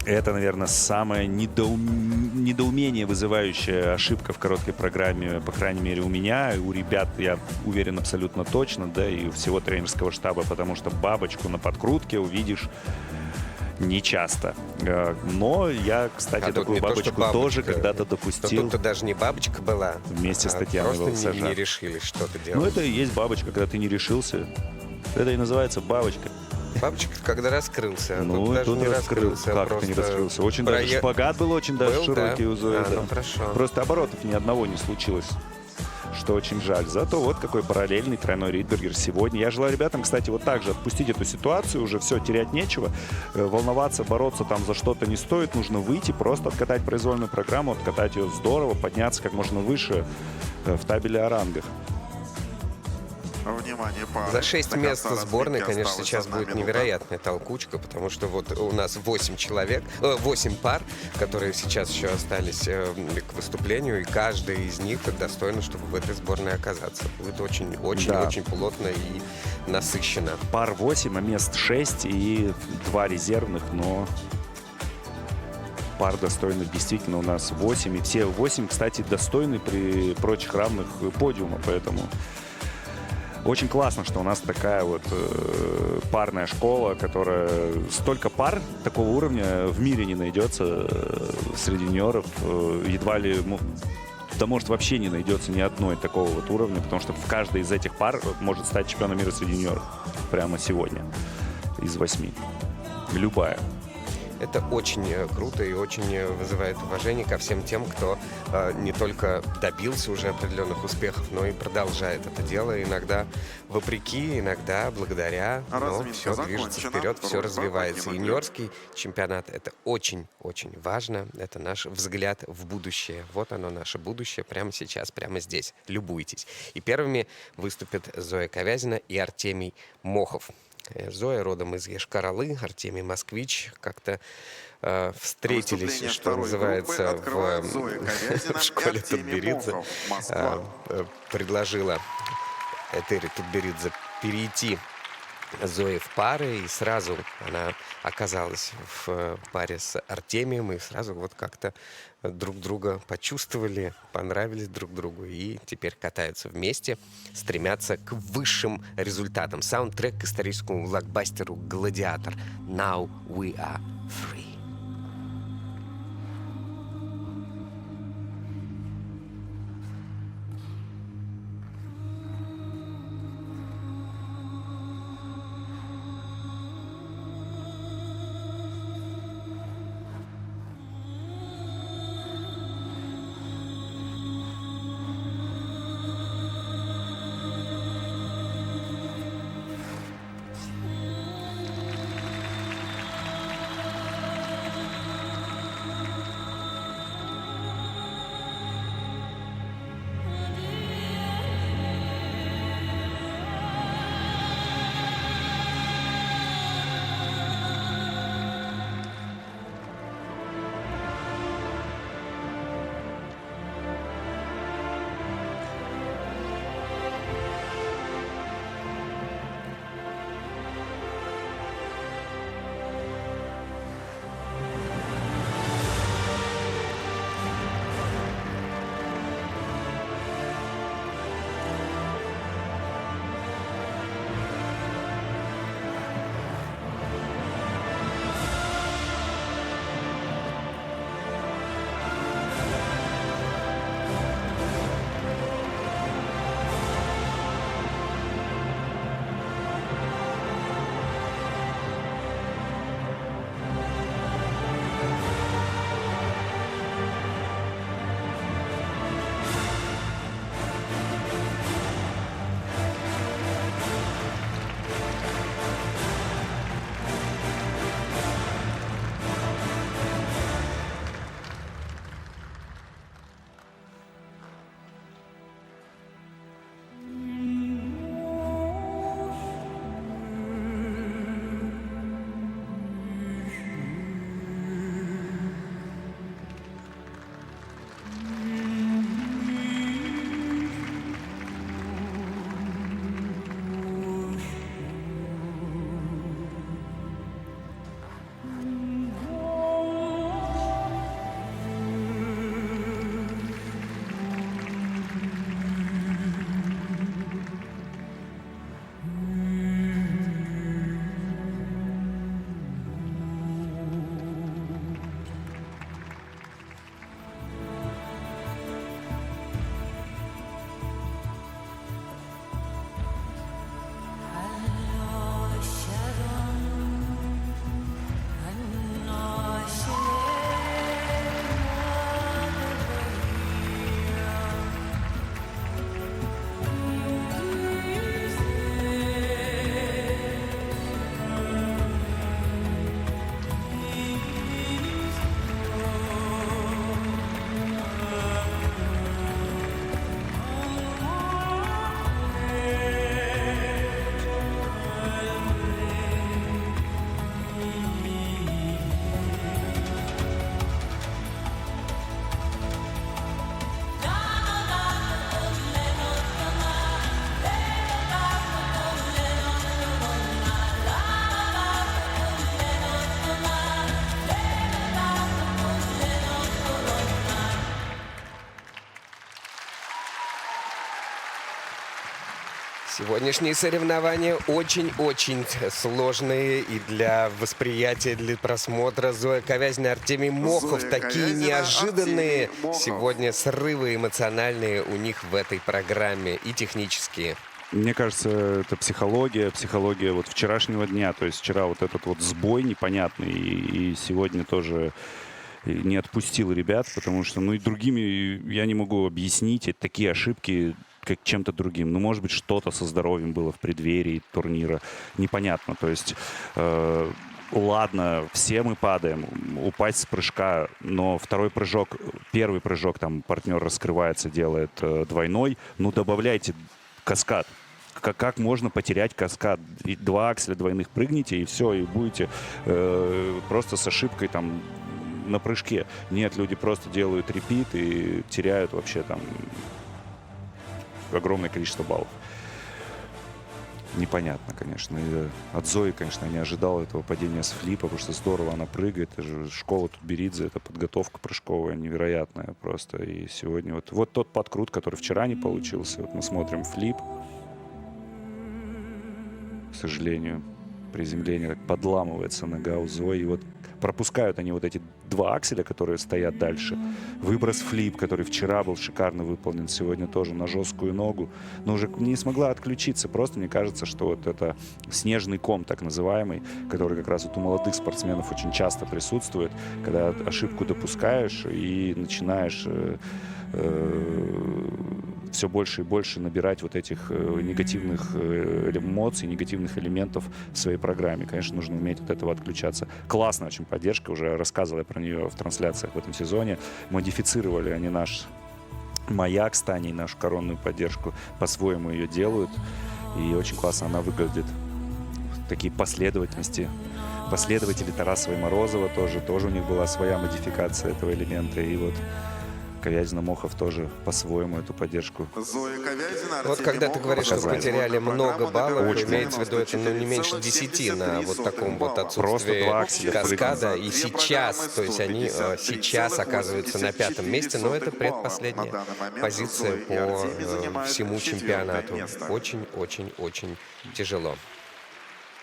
Это, наверное, самая недоумение вызывающая ошибка в короткой программе, по крайней мере, у меня, и у ребят, я уверен, абсолютно точно, да, и у всего тренерского штаба, потому что бабочку на подкрутке увидишь нечасто. Но я, кстати, А тут такую не то, что бабочку тоже бабочка. когда-то Но допустил. тут-то даже не бабочка была. Вместе с Татьяной просто Волосожар. не решились что-то Ну, делать. это и есть бабочка, когда ты не решился. Это и называется бабочка. Бабочка, когда раскрылся. А Ну, тут даже тут не раскрылся. Как это не просто раскрылся? Очень даже шпагат был очень даже Был, широкий да? у Зои. А, да. ну, хорошо. Просто оборотов ни одного не случилось, что очень жаль. Зато вот какой параллельный тройной Ридбергер сегодня. Я желаю ребятам, кстати, вот так же отпустить эту ситуацию. Уже все, терять нечего. Волноваться, бороться там за что-то не стоит. Нужно выйти, просто откатать произвольную программу, откатать ее здорово, подняться как можно выше в табеле о рангах. Внимание, пары. За 6 До мест конца в сборной, разминки конечно, осталась сейчас 1 будет минута. невероятная толкучка, потому что вот у нас 8 человек, 8 пар, которые сейчас еще остались к выступлению, и каждая из них достойна, чтобы в этой сборной оказаться. Будет очень-очень-очень плотно и насыщенно. Пар 8, а мест 6 и 2 резервных, но пар достойных действительно у нас 8. И все 8, кстати, достойны при прочих равных подиума, поэтому очень классно, что у нас такая вот парная школа, которая... Столько пар такого уровня в мире не найдется среди юниоров. Едва ли... Да, может, вообще не найдется ни одной такого вот уровня, потому что в каждой из этих пар может стать чемпионом мира среди юниоров прямо сегодня из 8. Любая. Это очень круто и очень вызывает уважение ко всем тем, кто не только добился уже определенных успехов, но и продолжает это дело. Иногда вопреки, иногда благодаря, но Разминка все движется закончена. вперед, все Второй развивается. проходим игры. Юниорский чемпионат — это очень-очень важно. Это наш взгляд в будущее. Вот оно, наше будущее, прямо сейчас, прямо здесь. Любуйтесь. И первыми выступят Зоя Ковязина и Артемий Мохов. Зоя родом из Йошкар-Олы, Артемий москвич. Как-то встретились, Выступление что второй называется, группы открывают Зоя Ковязина в и школе Артемий Тутберидзе. Мохов. Москва. Предложила Этери Тутберидзе перейти Зои в пары, и сразу она оказалась в паре с Артемием, и сразу вот как-то друг друга почувствовали, понравились друг другу, и теперь катаются вместе, стремятся к высшим результатам. Саундтрек к историческому блокбастеру «Гладиатор». Now we are free. Сегодняшние соревнования очень-очень сложные и для восприятия, для просмотра. Зоя Ковязина, Артемий Мохов. Зоя Такие Ковязина, неожиданные Артемий Мохов. сегодня срывы эмоциональные у них в этой программе и технические. Мне кажется, это психология вот вчерашнего дня. То есть вчера вот этот вот сбой непонятный, и сегодня тоже не отпустил ребят, потому что, ну и другими я не могу объяснить такие ошибки как чем-то другим. Ну, может быть, что-то со здоровьем было в преддверии турнира. Непонятно. То есть, ладно, все мы падаем, упасть с прыжка, но первый прыжок, там партнер раскрывается, делает двойной, ну, добавляйте каскад. Как можно потерять каскад? И 2 акселя двойных прыгните, и все, и будете просто с ошибкой там на прыжке. Нет, люди просто делают репит и теряют вообще там огромное количество баллов. Непонятно, конечно. И от Зои, конечно, я не ожидал этого падения с флипа, потому что здорово она прыгает. Это же школа Тутберидзе, это подготовка прыжковая невероятная просто. И сегодня вот тот подкрут, который вчера не получился. Вот мы смотрим флип. К сожалению, приземление так подламывается нога у Зои. И вот пропускают они вот эти 2 акселя, которые стоят дальше. Выброс флип, который вчера был шикарно выполнен, сегодня тоже на жесткую ногу. Но уже не смогла отключиться. Просто мне кажется, что вот это снежный ком, так называемый, который как раз вот у молодых спортсменов очень часто присутствует, когда ошибку допускаешь и начинаешь все больше и больше набирать вот этих негативных эмоций, негативных элементов в своей программе. Конечно, нужно уметь от этого отключаться. Классная очень поддержка, уже рассказывал я про нее в трансляциях в этом сезоне. Модифицировали они наш маяк с Таней, нашу коронную поддержку, по-своему ее делают. И очень классно она выглядит. Такие последовательности. Последователи Тарасова и Морозова тоже у них была своя модификация этого элемента. И вот Ковязина, Мохов тоже по-своему эту поддержку. Зоя Ковязина, Вот когда ты говоришь, что показали. потеряли много баллов, Очень имеется в виду это не меньше 10 на вот таком вот отсутствии Просто 2 акселя каскада. прыгнули. И сейчас, то есть они сейчас оказываются на 5-м месте, но это предпоследняя позиция по всему чемпионату. Очень тяжело.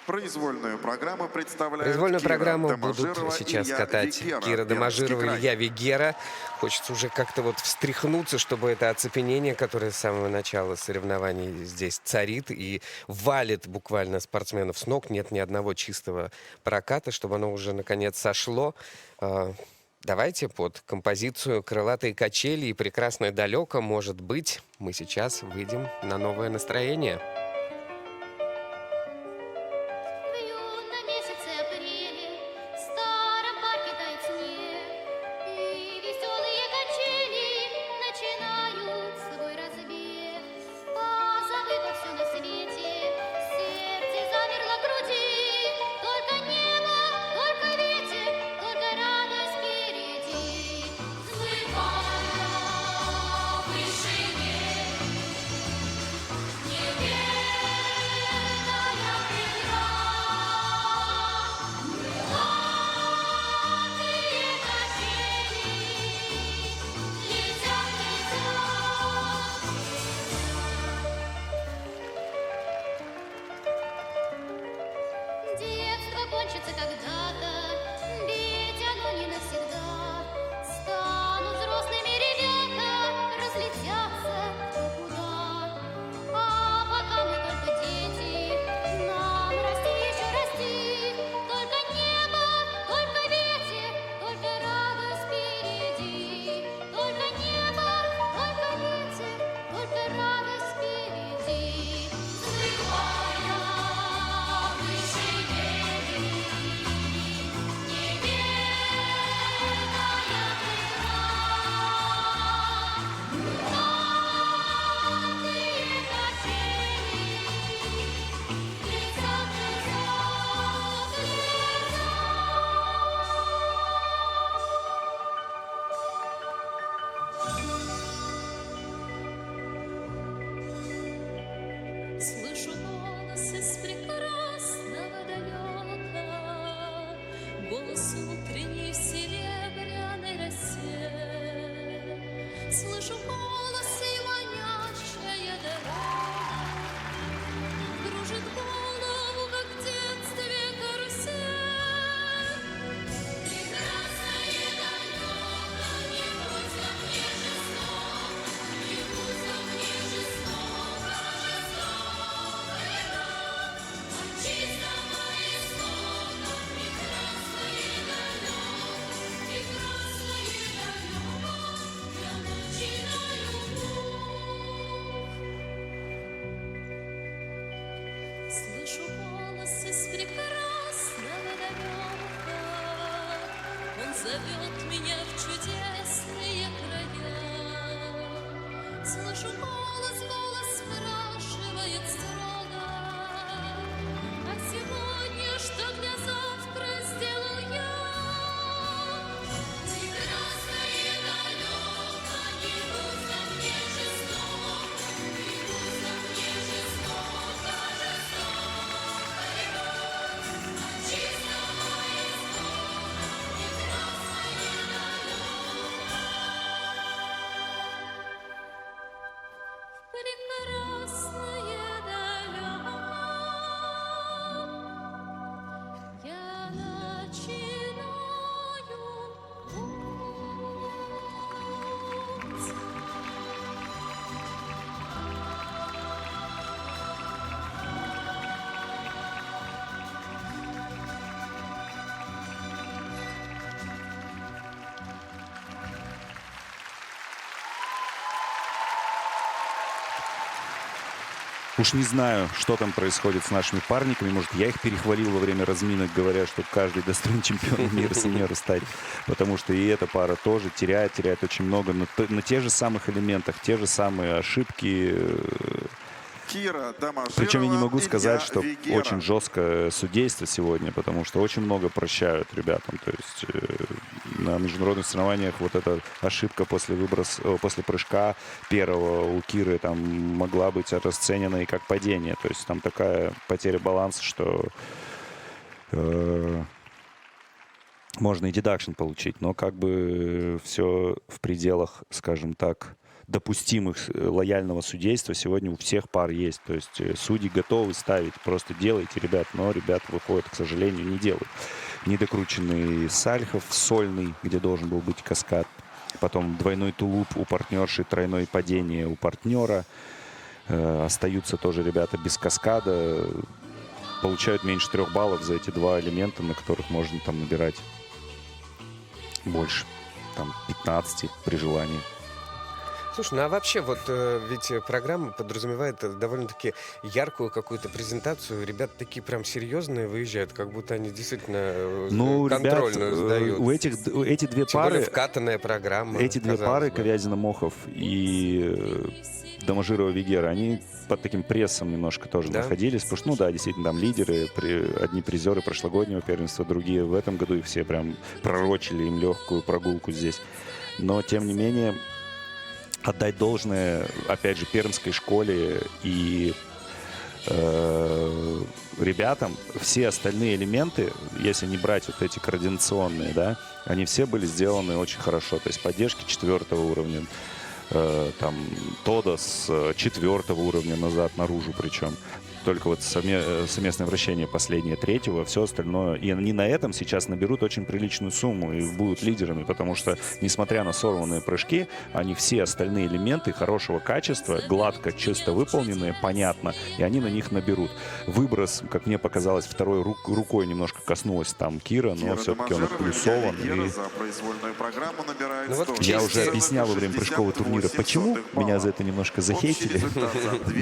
Произвольную программу представляют Произвольную Кира программу Домажирова, будут сейчас Илья катать Вегера, Кира Домажирова, Пермский Илья Вегера. Хочется уже как-то вот встряхнуться, чтобы это оцепенение, которое с самого начала соревнований здесь царит и валит буквально спортсменов с ног. Нет ни одного чистого проката, чтобы оно уже наконец сошло. Давайте под композицию «Крылатые качели» и «Прекрасное далеко», может быть, мы сейчас выйдем на новое настроение. На месяце апреле в старом парке тает снег, и веселые качели начинают свой разбег. Позабыто все на свете, сердце замерло в груди, только небо, только ветер, только радость впереди. Взмывая в вышине, детство кончится когда-то, ведь оно не навсегда. Станут взрослыми ребята, разлетятся кто куда. А пока мы только дети, нам расти еще расти. Только небо, только ветер, только радость впереди. Только небо, только ветер, только радость впереди. Взмывая в вышине, зовет меня в чудесные края. Слышу голос, голос спрашивает строго: а сегодня что для завтра сделал я? Прекрасное далеко, не грустно мне жестоко, не грустно мне жестоко, жестоко любовь от чистого истока. Прекрасное далеко, я начинаю путь. Уж не знаю, что там происходит с нашими парниками. Может, я их перехвалил во время разминок, говоря, что каждый достоин чемпиона мира сеньора стать. Потому что и эта пара тоже теряет очень много на тех же самых элементах, те же самые ошибки. Кира Домажирова, Причем я не могу Илья сказать, что Вегера. очень жесткое судейство сегодня, потому что очень много прощают ребятам. То есть на международных соревнованиях вот эта ошибка после прыжка первого у Киры там могла быть расценена и как падение. То есть там такая потеря баланса, что можно и дедакшн получить, но как бы все в пределах, скажем так, допустимых лояльного судейства сегодня у всех пар есть. То есть судьи готовы ставить, просто делайте, ребят. Но ребята выходят, к сожалению, не делают. Недокрученный Сальхов, сольный, где должен был быть каскад. Потом двойной тулуп у партнерши, тройное падение у партнера. Остаются тоже ребята без каскада. Получают меньше 3 баллов за эти два элемента, на которых можно там набирать больше. Там 15 при желании. Слушай, ну а вообще, вот ведь программа подразумевает довольно-таки яркую какую-то презентацию. Ребята такие прям серьезные выезжают, как будто они действительно контрольную сдают. Эти две Тем пары... более вкатанная программа. Эти две пары, Ковязина-Мохов и Домажирова-Вегера, они под таким прессом немножко тоже находились. Потому что, ну да, действительно, там лидеры, одни призеры прошлогоднего первенства, другие в этом году, и все прям пророчили им легкую прогулку здесь. Но, тем не менее, отдать должное, опять же, пермской школе и ребятам. Все остальные элементы, если не брать вот эти координационные, да, они все были сделаны очень хорошо. То есть поддержки 4-го уровня, там Тодо с 4-го уровня назад наружу причем. Только вот совместное вращение последнее 3-го, все остальное. И они на этом сейчас наберут очень приличную сумму и будут лидерами, потому что, несмотря на сорванные прыжки, они все остальные элементы хорошего качества, гладко, чисто выполненные, понятно, и они на них наберут. Выброс, как мне показалось, второй рукой немножко коснулась там Кира, но все-таки он отплюсован. И... Ну, вот я уже объяснял во время прыжкового турнира, почему меня за это немножко захейтили,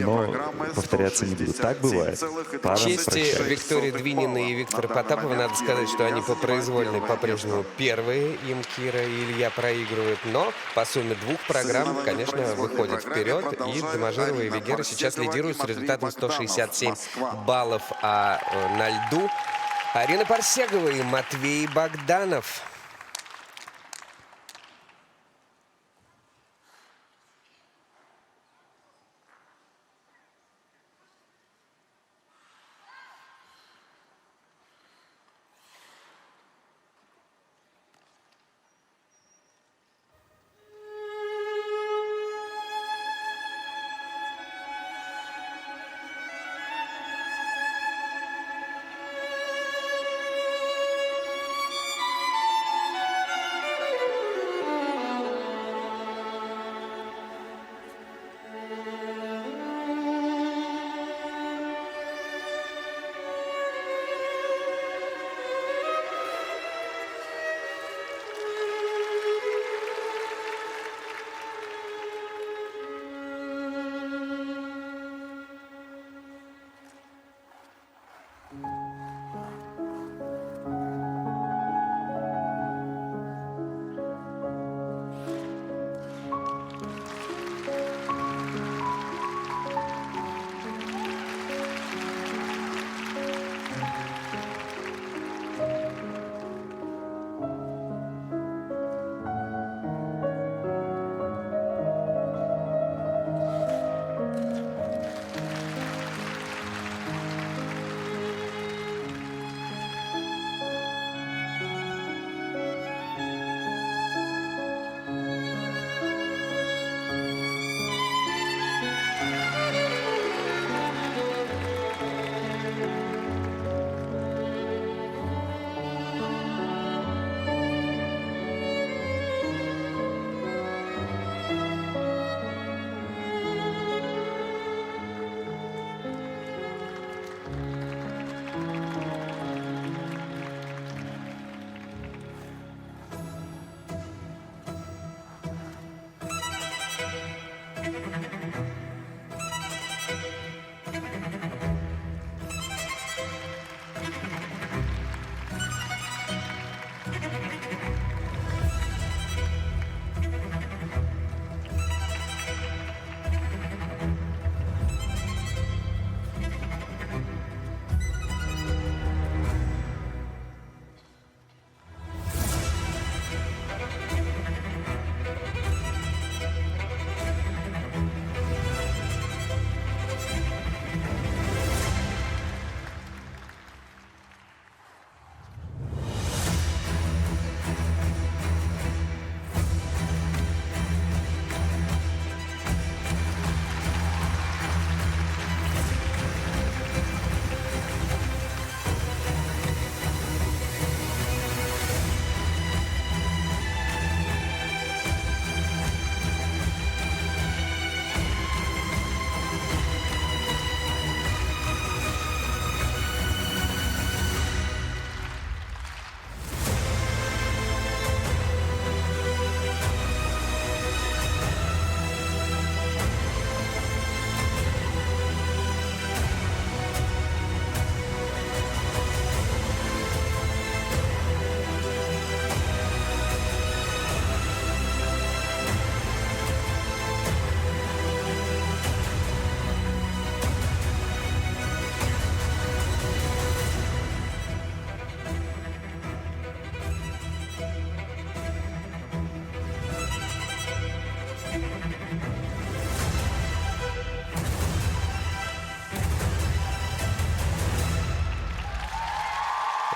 но повторяться не буду. Так бывает. В чести Виктории Двининой и Виктора Потапова надо сказать, что они по произвольной по-прежнему первые. Им Кира и Илья проигрывают. Но по сумме 2 программ, конечно, выходят вперед. И Домажирова и Вегера сейчас лидируют с результатом 167 баллов. А на льду Арина Парсегова и Матвей Богданов.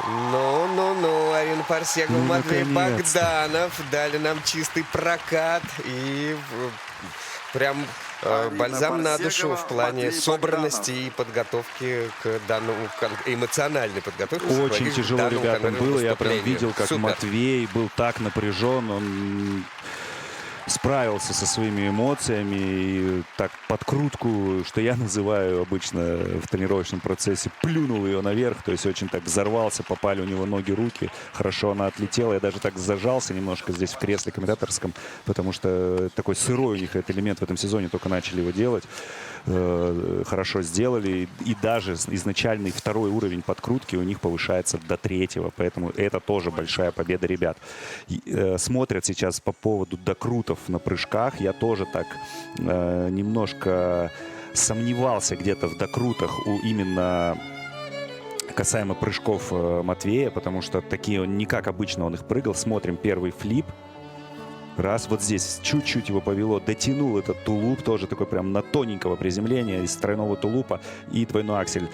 Ну, Арина Парсегова, Ну, Матвей наконец-то. Богданов дали нам чистый прокат и прям Арина бальзам на душу Парсегова, в плане Матвей собранности Богданов. и подготовки к данному, эмоциональной подготовке. Очень сохранить к тяжело данному ребятам конкретному было. Я прям выступлению. видел, как Супер. Матвей был так напряжен. Он справился со своими эмоциями и так подкрутку, что я называю обычно в тренировочном процессе, плюнул ее наверх, то есть очень так взорвался, попали у него ноги, руки, хорошо она отлетела, я даже так зажался немножко здесь в кресле комментаторском, потому что такой сырой у них этот элемент в этом сезоне, только начали его делать, хорошо сделали, и даже изначальный второй уровень подкрутки у них повышается до 3-го, поэтому это тоже большая победа ребят. Смотрят сейчас по поводу докрутов на прыжках, я тоже так немножко сомневался где-то в докрутах именно касаемо прыжков Матвея, потому что такие не как обычно он их прыгал. Смотрим первый флип. Раз, вот здесь чуть-чуть его повело, дотянул этот тулуп, тоже такой прям на тоненького приземления из тройного тулупа и двойной аксель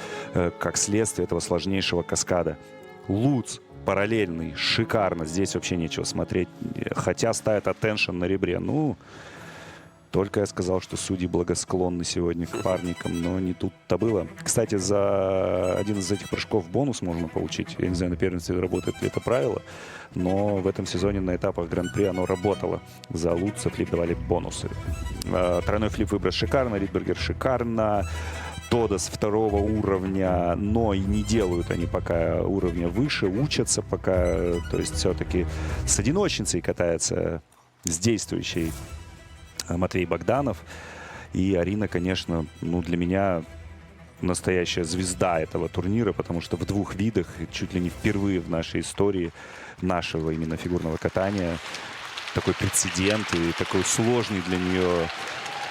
как следствие этого сложнейшего каскада. Луц параллельный, шикарно, здесь вообще нечего смотреть, хотя ставит attention на ребре. Ну, только я сказал, что судьи благосклонны сегодня к парникам, но не тут-то было. Кстати, за один из этих прыжков бонус можно получить. Я не знаю, на первенстве работает ли это правило, но в этом сезоне на этапах Гран-при оно работало. За Луца флип давали бонусы. Тройной флип выброс шикарно, Ридбергер шикарно. Тодос второго уровня, но и не делают они пока уровня выше, учатся пока, то есть все-таки с одиночницей катается, с действующей Матвей Богданов. И Арина, конечно, ну, для меня настоящая звезда этого турнира, потому что в двух видах, чуть ли не впервые в нашей истории нашего именно фигурного катания, такой прецедент и такой сложный для нее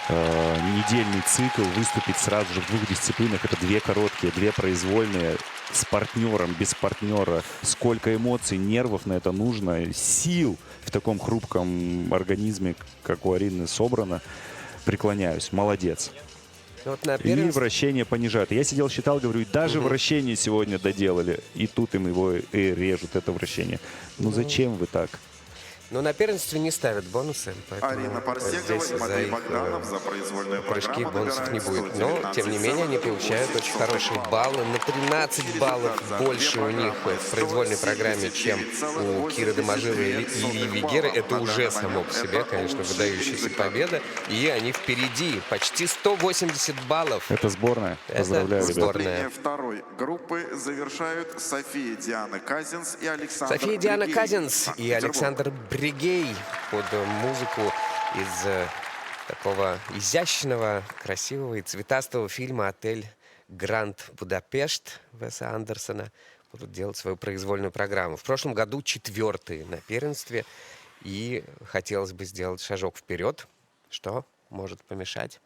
недельный цикл, выступить сразу же в двух дисциплинах. Это две короткие, две произвольные, с партнером, без партнера. Сколько эмоций, нервов на это нужно, сил в таком хрупком организме, как у Арины, собрано. Преклоняюсь. Молодец. Вот на И первенстве- вращение понижают. Я сидел, считал, говорю, и даже вращение сегодня доделали. И тут им его и режут, это вращение. Ну зачем вы так? Но на первенстве не ставят бонусы, поэтому Арина Парсегова здесь и за Матвей их Богданов за произвольную прыжки программу бонусов не набирают будет. Но, тем не менее, они получают очень хорошие баллы. На 13 баллов больше у них в произвольной программе, чем у Киры Домажиловой или Ильи Вегеры. Это уже само по себе, конечно, выдающаяся победа. И они впереди. Почти 180 баллов. Это сборная. Это Поздравляю, ребят. сборная. Выступление второй группы завершают София Диана Казинс и Александр София Диана Бригей. Казинс и Санкт-Петербург. Александр Бригей под музыку из такого изящного, красивого и цветастого фильма «Отель Гранд Будапешт» Веса Андерсона будут делать свою произвольную программу. В прошлом году 4-й на первенстве, и хотелось бы сделать шажок вперед, что может помешать.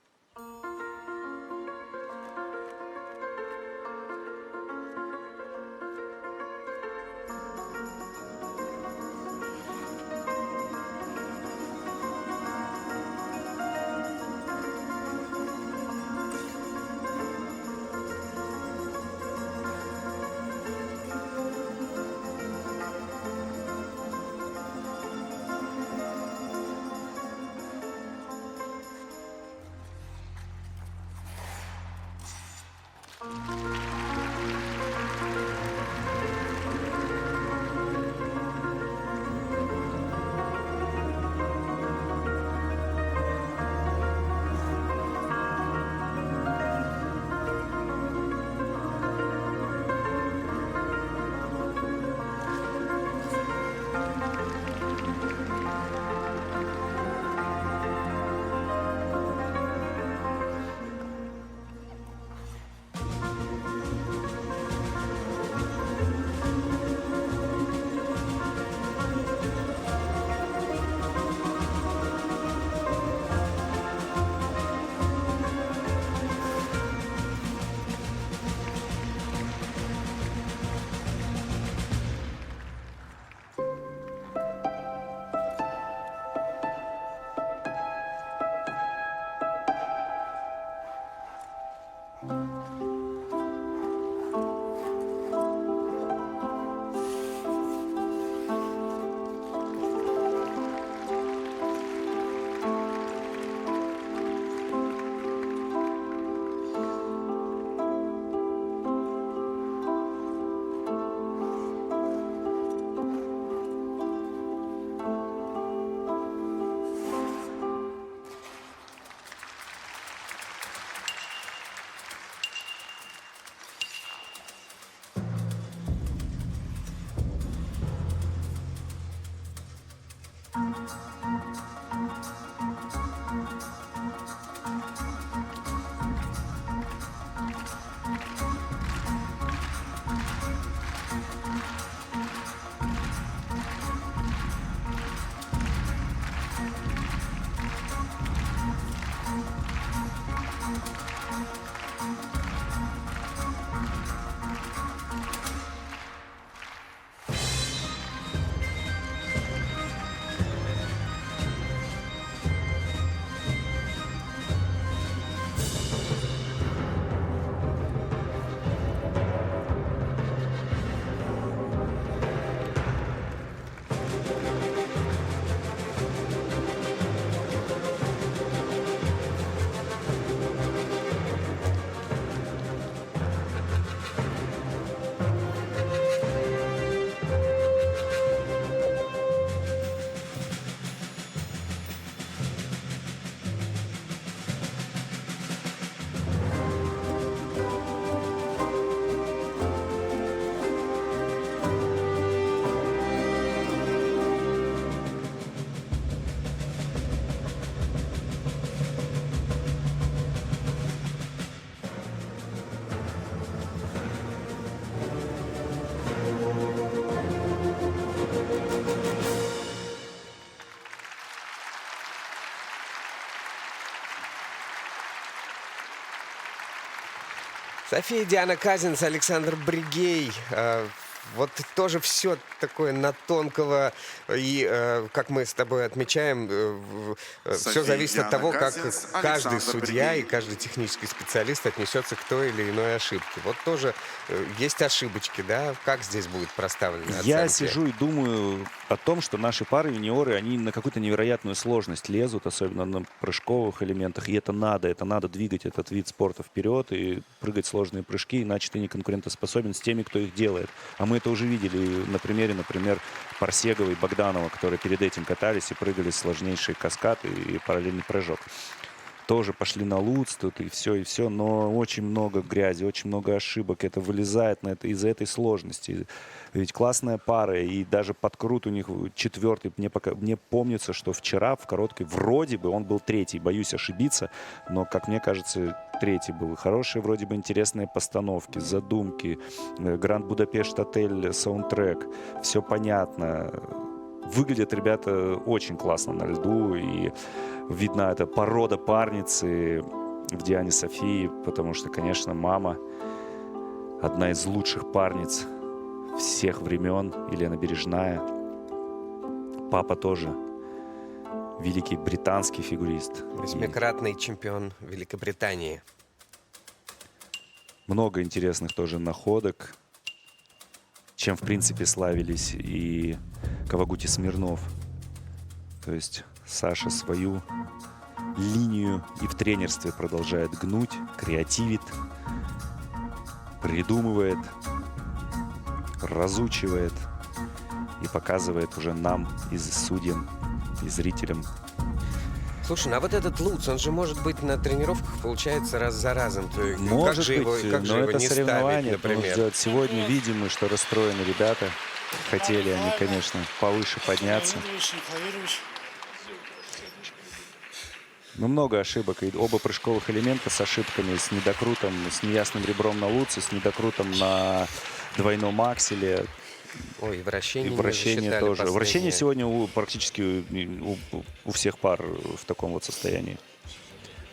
София Диана Казинц, Александр Бригей. Вот тоже все такое на тонкого. И, как мы с тобой отмечаем, все София зависит от Диана того, как Казинц, каждый Александр судья Бригей. и каждый технический специалист отнесется к той или иной ошибке. Вот тоже есть ошибочки, да? Как здесь будет проставлена Я оценки? сижу и думаю о том, что наши пары юниоры, они на какую-то невероятную сложность лезут, особенно на прыжковых элементах. И это надо двигать этот вид спорта вперед и прыгать сложные прыжки, иначе ты не конкурентоспособен с теми, кто их делает. А мы это уже видели на примере, например, Парсегова и Богданова, которые перед этим катались и прыгали сложнейший каскад и параллельный прыжок. Тоже пошли на луц тут и все, но очень много грязи, очень много ошибок. Это вылезает из-за этой сложности. Ведь классная пара, и даже подкрут у них четвертый. Мне помнится, что вчера в короткой вроде бы он был третий. Боюсь ошибиться, но, как мне кажется, третий был. Хорошие вроде бы интересные постановки, задумки. Гранд Будапешт Отель, саундтрек. Все понятно. Выглядят ребята очень классно на льду, и видна эта порода парницы в Диане Софии, потому что, конечно, мама одна из лучших парниц всех времен, Елена Бережная. Папа тоже великий британский фигурист. Восьмикратный чемпион Великобритании. Много интересных тоже находок, чем, в принципе, славились и Кавагути Смирнов. То есть Саша свою линию и в тренерстве продолжает гнуть, креативит, придумывает, разучивает и показывает уже нам, судьям и зрителям. Слушай, ну а вот этот луц, он же может быть на тренировках, получается, раз за разом. То Может как же быть, его, как же но его это не ставить, соревнование. например? Сегодня видим мы, что расстроены ребята. Хотели они, конечно, повыше подняться. Клавируешь. Но много ошибок. И оба прыжковых элемента с ошибками, с недокрутом, с неясным ребром на луце, с недокрутом на двойном акселе. Ой, и вращение, И вращение не засчитали тоже. последнее. Вращение сегодня практически у всех пар в таком вот состоянии.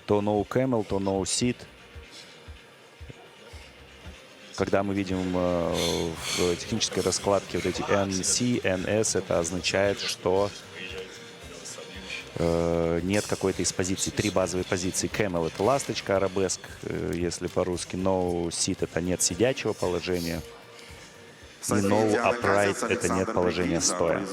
То no camel, то no sit. Когда мы видим в технической раскладке вот эти NC, NS, это означает, что нет какой-то из позиций. 3 базовые позиции. Camel — это ласточка, арабеск, если по-русски. No sit — это нет сидячего положения. И no upright — это нет положения стоя.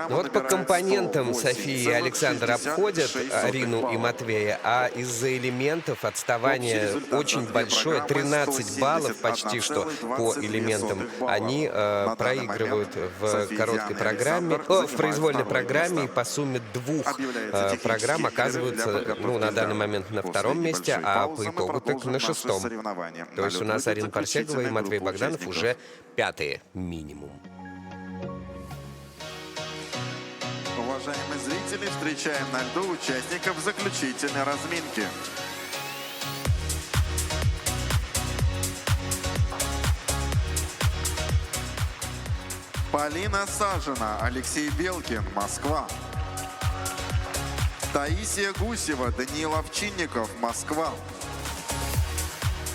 Ну вот по компонентам София и Александр обходят Арину и Матвея, а из-за элементов отставание очень большое, 13 баллов почти что по элементам. Они проигрывают в короткой программе, в произвольной программе, и по сумме 2 программ оказываются, ну, на данный момент на 2-м месте, а по итогу так на 6-м. То есть у нас Арина Парсегова и Матвей Богданов уже 5-е минимум. Уважаемые зрители, встречаем на льду участников заключительной разминки. Полина Сажина, Алексей Белкин, Москва. Таисия Гусева, Даниил Овчинников, Москва.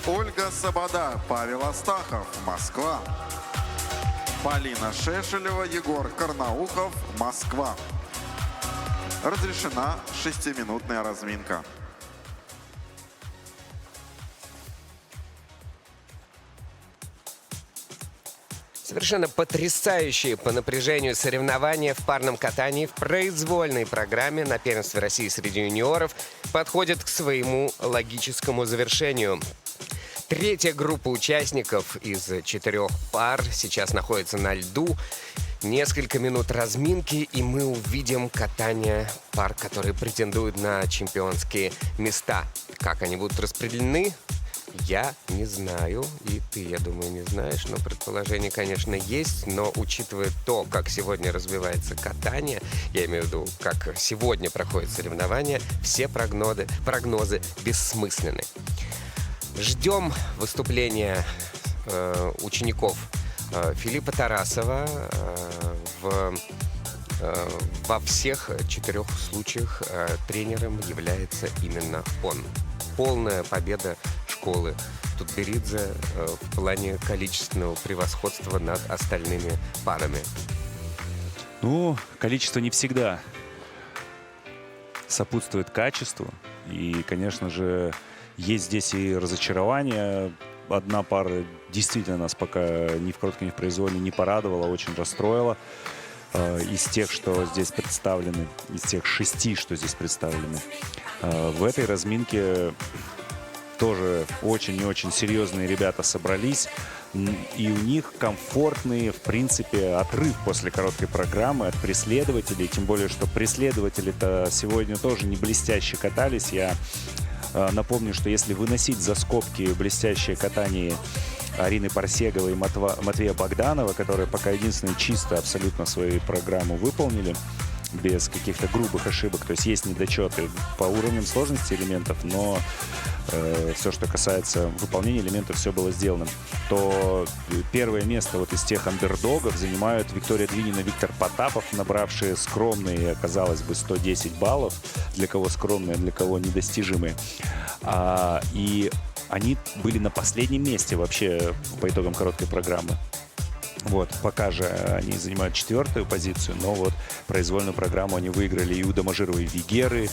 Ольга Сабада, Павел Астахов, Москва. Полина Шешелева, Егор Карнаухов, Москва. Разрешена 6-минутная разминка. Совершенно потрясающие по напряжению соревнования в парном катании в произвольной программе на первенстве России среди юниоров подходят к своему логическому завершению. Третья группа участников из 4 пар сейчас находится на льду. Несколько минут разминки, и мы увидим катание пар, которые претендуют на чемпионские места. Как они будут распределены, я не знаю, и ты, я думаю, не знаешь, но предположение, конечно, есть, но учитывая то, как сегодня развивается катание, я имею в виду, как сегодня проходит соревнование, все прогнозы бессмысленны. Ждем выступления учеников Филиппа Тарасова. Во всех 4 случаях тренером является именно он. Полная победа школы школы Тутберидзе в плане количественного превосходства над остальными парами? Ну, количество не всегда сопутствует качеству. И, конечно же, есть здесь и разочарование. Одна пара действительно нас пока ни в коротком, ни в произвольном не порадовала, очень расстроила. Из тех, что здесь представлены, из тех 6, что здесь представлены. В этой разминке тоже очень и очень серьезные ребята собрались. И у них комфортный, в принципе, отрыв после короткой программы от преследователей. Тем более, что преследователи-то сегодня тоже не блестяще катались. Я напомню, что если выносить за скобки блестящее катание Арины Парсеговой и Матвея Богданова, которые пока единственные чисто абсолютно свою программу выполнили, без каких-то грубых ошибок. То есть есть недочеты по уровням сложности элементов, но все, что касается выполнения элементов, все было сделано. То первое место вот из тех андердогов занимают Виктория Двинина, Виктор Потапов, набравшие скромные, казалось бы, 110 баллов. Для кого скромные, для кого недостижимые. И они были на последнем месте вообще по итогам короткой программы. Вот, пока же они занимают 4-ю позицию, но вот произвольную программу они выиграли и у Домажировой Вигеры,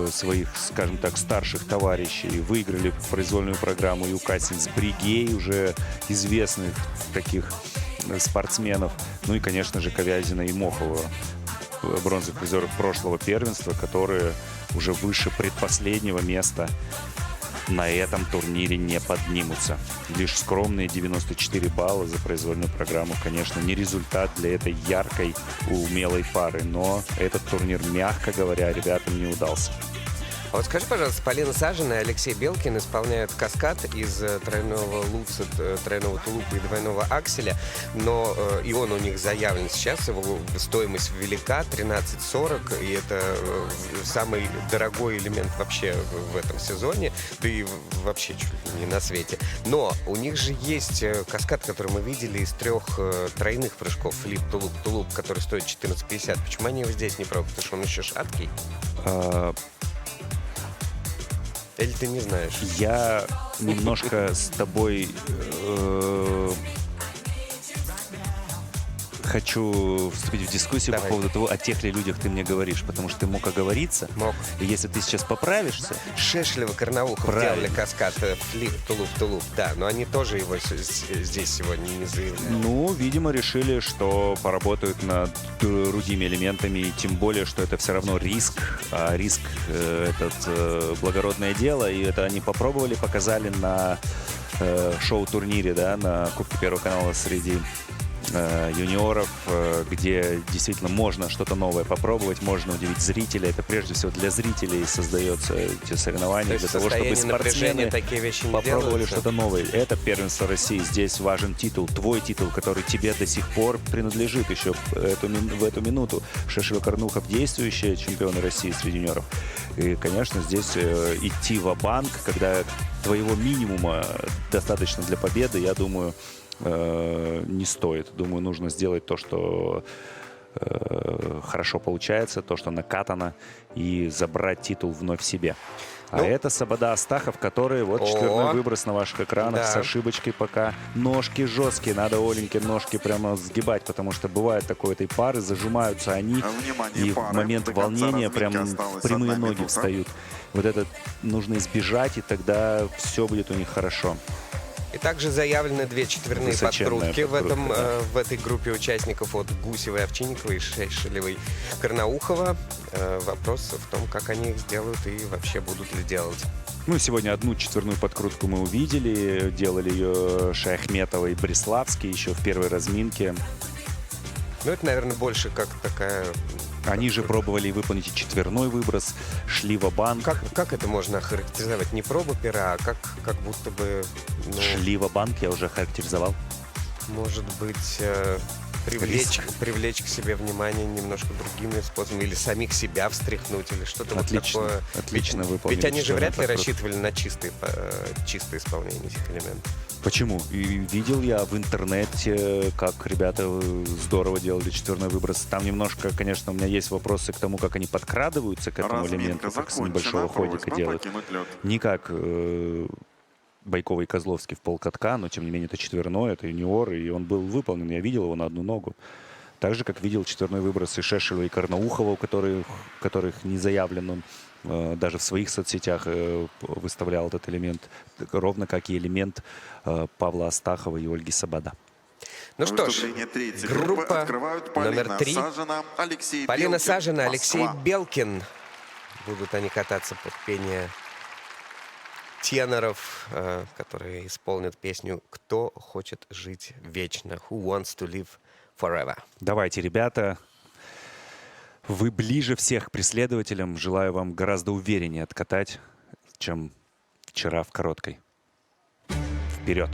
своих, скажем так, старших товарищей, выиграли произвольную программу и у Касинс Бригей, уже известных таких спортсменов, ну и, конечно же, Ковязина и Мохова, бронзовых призеров прошлого первенства, которые уже выше предпоследнего места на этом турнире не поднимутся. Лишь скромные 94 балла за произвольную программу, конечно, не результат для этой яркой, умелой пары, но этот турнир, мягко говоря, ребятам не удался. А вот скажи, пожалуйста, Полина Сажина и Алексей Белкин исполняют каскад из тройного луца, тройного тулупа и двойного акселя, но и он у них заявлен сейчас, его стоимость велика, 13,40, и это самый дорогой элемент вообще в этом сезоне, да и вообще чуть ли не на свете. Но у них же есть каскад, который мы видели из 3 тройных прыжков, флип, тулуп, тулуп, который стоит 14,50. Почему они его здесь не пробуют? Потому что он еще шаткий? Или ты не знаешь? Я немножко с тобой хочу вступить в дискуссию Давай. по поводу того, о тех ли людях ты мне говоришь, потому что ты мог оговориться. Мог. И если ты сейчас поправишься, Шешелева, Карнаухов Правильно. делали каскад флип, тулуп, тулуп, да, но они тоже его здесь сегодня не заявляют. ну, видимо, решили, что поработают над другими элементами, и тем более, что это все равно риск, а риск благородное дело, и это они попробовали, показали на шоу-турнире, да, на Кубке Первого канала среди юниоров, где действительно можно что-то новое попробовать, можно удивить зрителя. Это прежде всего для зрителей создается эти соревнования, То есть для в того, чтобы состоянии напряжения спортсмены такие вещи не попробовали делаются? что-то новое. Это первенство России. Здесь важен титул, твой титул, который тебе до сих пор принадлежит еще в эту минуту. Шешева, Карнаухов действующие чемпионы России среди юниоров. И, конечно, здесь идти ва-банк, когда твоего минимума достаточно для победы, я думаю, не стоит. Думаю, нужно сделать то, что хорошо получается, то, что накатано, и забрать титул вновь себе. А Ну. это Сабада Астахов, который вот О. четверной выброс на ваших экранах Да. с ошибочкой пока. Ножки жесткие, надо Оленьке ножки прямо сгибать, потому что бывает такое этой пары, зажимаются они, Внимание, и в пары. момент До конца волнения разминки прям осталась прямые 1 ноги минута. встают. Вот это нужно избежать, и тогда все будет у них хорошо. И также заявлены 2 четверные Высоченная подкрутки подкрутка, да. в этой группе участников от Гусевой, Овчинниковой, Шешелевой, Карнаухова. Вопрос в том, как они их сделают и вообще будут ли делать. Ну, сегодня одну четверную подкрутку мы увидели. Делали ее Шаяхметова и Бреславский еще в первой разминке. Ну, это, наверное, больше как такая... Они же пробовали выполнить и четверной выброс, шли ва-банк. Как это можно охарактеризовать? Не проба пера, а как будто бы... ну, Шли ва-банк, я уже характеризовал. может быть, привлечь к себе внимание немножко другими способами, или самих себя встряхнуть, или что-то вот Отлично, такое. отлично выполнили. Ведь они же четверную вряд ли подкрутку. рассчитывали на чистое исполнение этих элементов. Почему? И видел я в интернете, как ребята здорово делали четверной выброс. Там немножко, конечно, у меня есть вопросы к тому, как они подкрадываются к этому Разминка элементу, как с закончена. небольшого ходика Просьба делают. покинуть лед. Не как Байкова и Козловский в полкатка, но тем не менее это четверной, это юниор, и он был выполнен. Я видел его на одну ногу. Так же, как видел четверной выброс и Шешелева, и Карнаухова, у которых не заявлен он. Даже в своих соцсетях выставлял этот элемент, ровно как и элемент Павла Астахова и Ольги Сабада. Ну что ж, Выступление третьей группы группа открывают номер Полина 3. Сажина, Алексей Полина Белкин, Сажина, Алексей Москва. Белкин. Будут они кататься под пение теноров, которые исполнят песню «Кто хочет жить вечно?» «Who wants to live forever?» Давайте, ребята, вы ближе всех к преследователям. Желаю вам гораздо увереннее откатать, чем вчера в короткой. Вперед!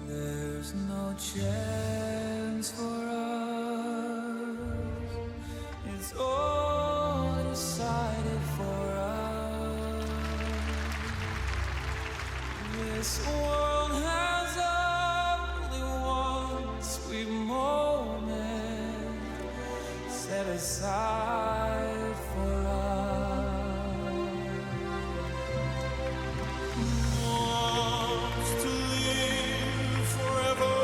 There's no chance for us. It's all decided for us. This world has only one sweet moment set aside for us. Wants to live forever.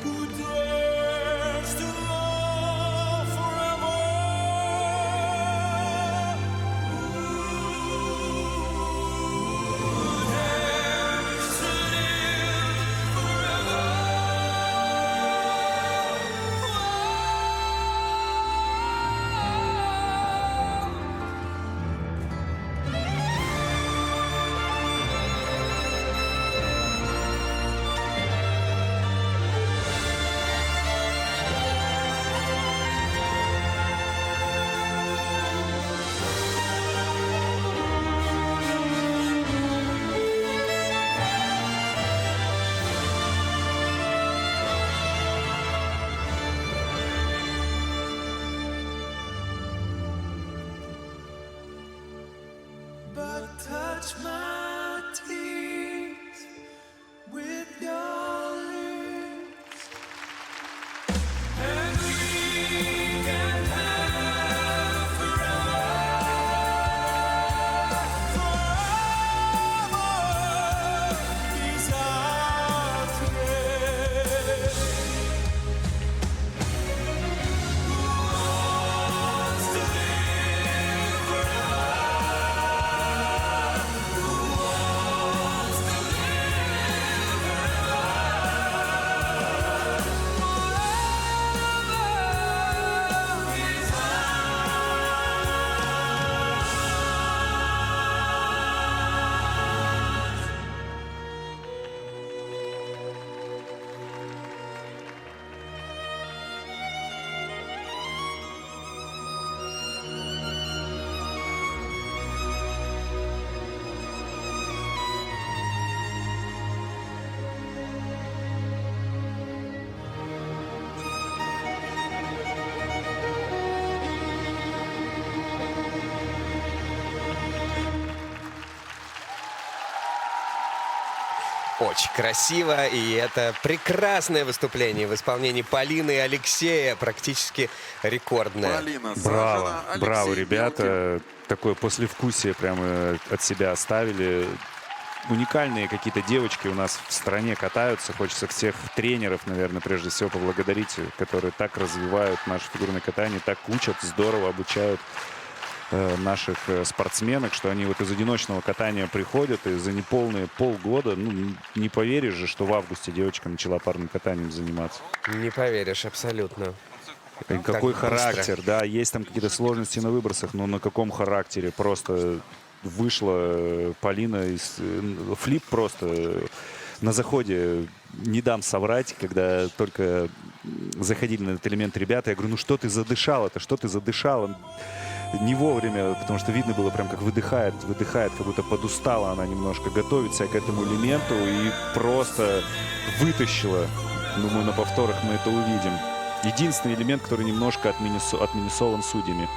Who dares to love forever? Who dares to live forever? But touch my teeth with your lips, and we can have forever these hearts together. Who wants to live forever? Очень красиво, и это прекрасное выступление в исполнении Полины и Алексея, практически рекордное. Полина Браво, Сажина, Алексей браво, Белкин. ребята. Такое послевкусие прямо от себя оставили. Уникальные какие-то девочки у нас в стране катаются. Хочется всех тренеров, наверное, прежде всего поблагодарить, которые так развивают наше фигурное катание, так учат, здорово обучают. наших спортсменок, что они вот из одиночного катания приходят и за неполные полгода, ну, не поверишь же, что в августе девочка начала парным катанием заниматься. Не поверишь, абсолютно. И какой быстро. характер, да, есть там какие-то сложности на выбросах, но на каком характере? Просто вышла Полина из флип просто на заходе, не дам соврать, когда только заходили на этот элемент ребята, я говорю, ну что ты задышала-то, что ты задышала? Не вовремя, потому что видно было прям, как выдыхает, как будто подустала она немножко, готовится к этому элементу и просто вытащила. Думаю, на повторах мы это увидим. Единственный элемент, который немножко отминусован судьями.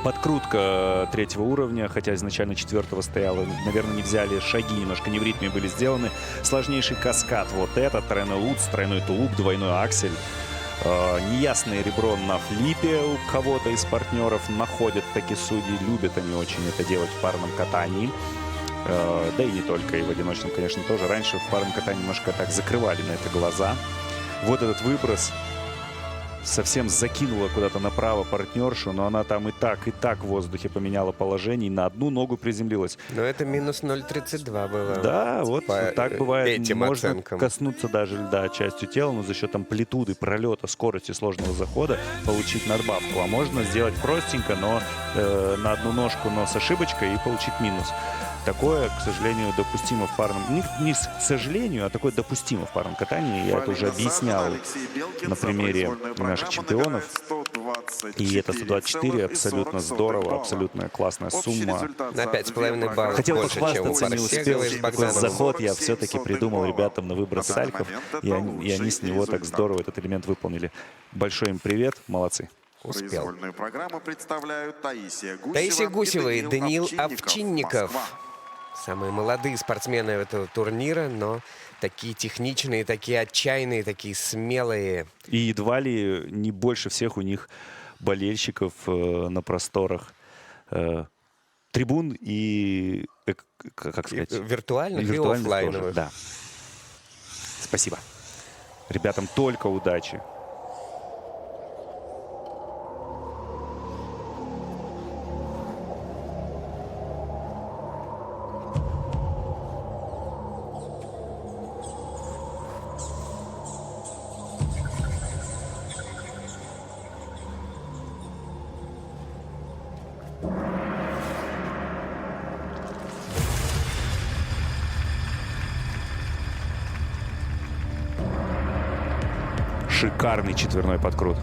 Подкрутка 3-го уровня, хотя изначально 4-го стояла. Наверное, не взяли шаги, немножко не в ритме были сделаны. Сложнейший каскад вот этот, тройной лутс, тройной тулуп, двойной аксель. Неясное ребро на флипе у кого-то из партнеров находят такие судьи. Любят они очень это делать в парном катании. Да и не только, и в одиночном, конечно, тоже. Раньше в парном катании немножко так закрывали на это глаза. Вот этот выброс совсем закинула куда-то направо партнершу, но она там и так в воздухе поменяла положение и на одну ногу приземлилась. Но это минус 0,32 было. Да, вот по так бывает. этим Можно оценкам. коснуться даже льда частью тела, но за счет амплитуды, пролета, скорости сложного захода получить надбавку. А можно сделать простенько, но на одну ножку, но с ошибочкой и получить минус. Такое, к сожалению, допустимо в парном... Не к сожалению, а такое допустимо в парном катании. Я это уже объяснял на примере наших чемпионов. И это 124 абсолютно здорово, абсолютно классная сумма. На 5,5 баллов Хотел больше, чем у похвастаться, не успел. Барсеговой с Такой Богдановым. заход я все-таки придумал ребятам на выброс сальков. И они с него так здорово этот элемент выполнили. Большой им привет, молодцы. Успел. Произвольную программу представляют Таисия Гусева и Даниил Овчинников. Овчинников. Москва. Самые молодые спортсмены этого турнира, но такие техничные, такие отчаянные, такие смелые. И едва ли не больше всех у них болельщиков на просторах трибун и, как сказать, Виртуальных и виртуальных оффлайновых. тоже, да. Спасибо. Ребятам только удачи. Шикарный четверной подкрут.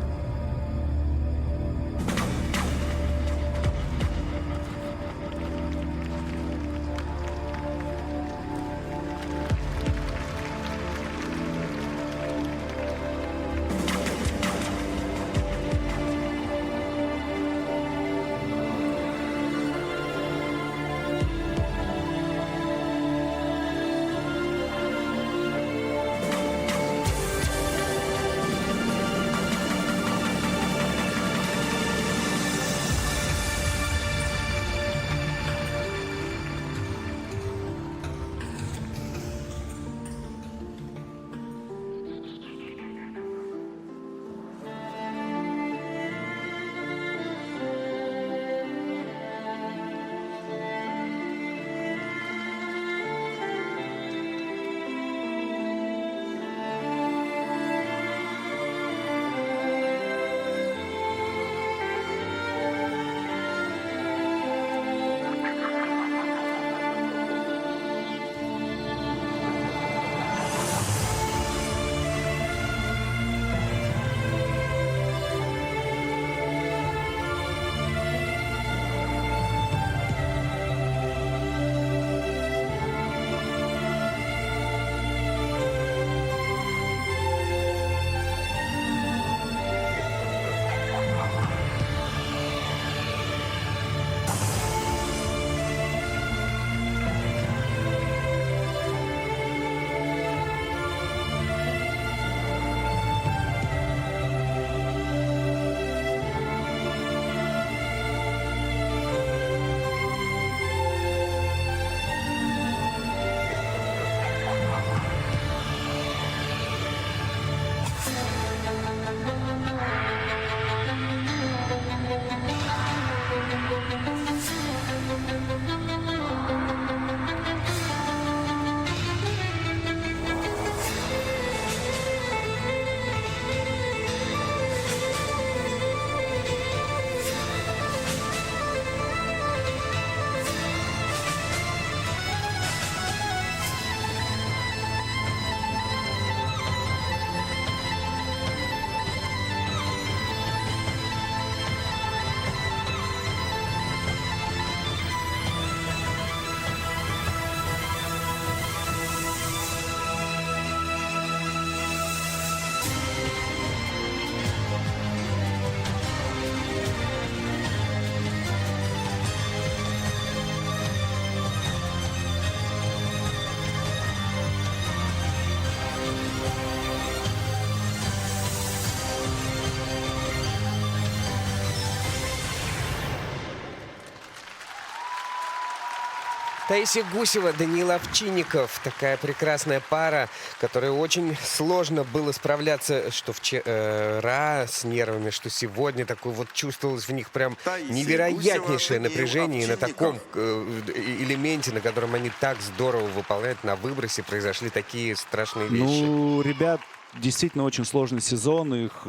Таисия Гусева, Даниил Овчинников. Такая прекрасная пара, которой очень сложно было справляться, что вчера с нервами, что сегодня. Такое вот чувствовалось в них прям Таисия невероятнейшее Гусева, Даниил напряжение. И на таком Овчинников. элементе, на котором они так здорово выполняют, на выбросе произошли такие страшные вещи. Ну, ребят, действительно очень сложный сезон. Их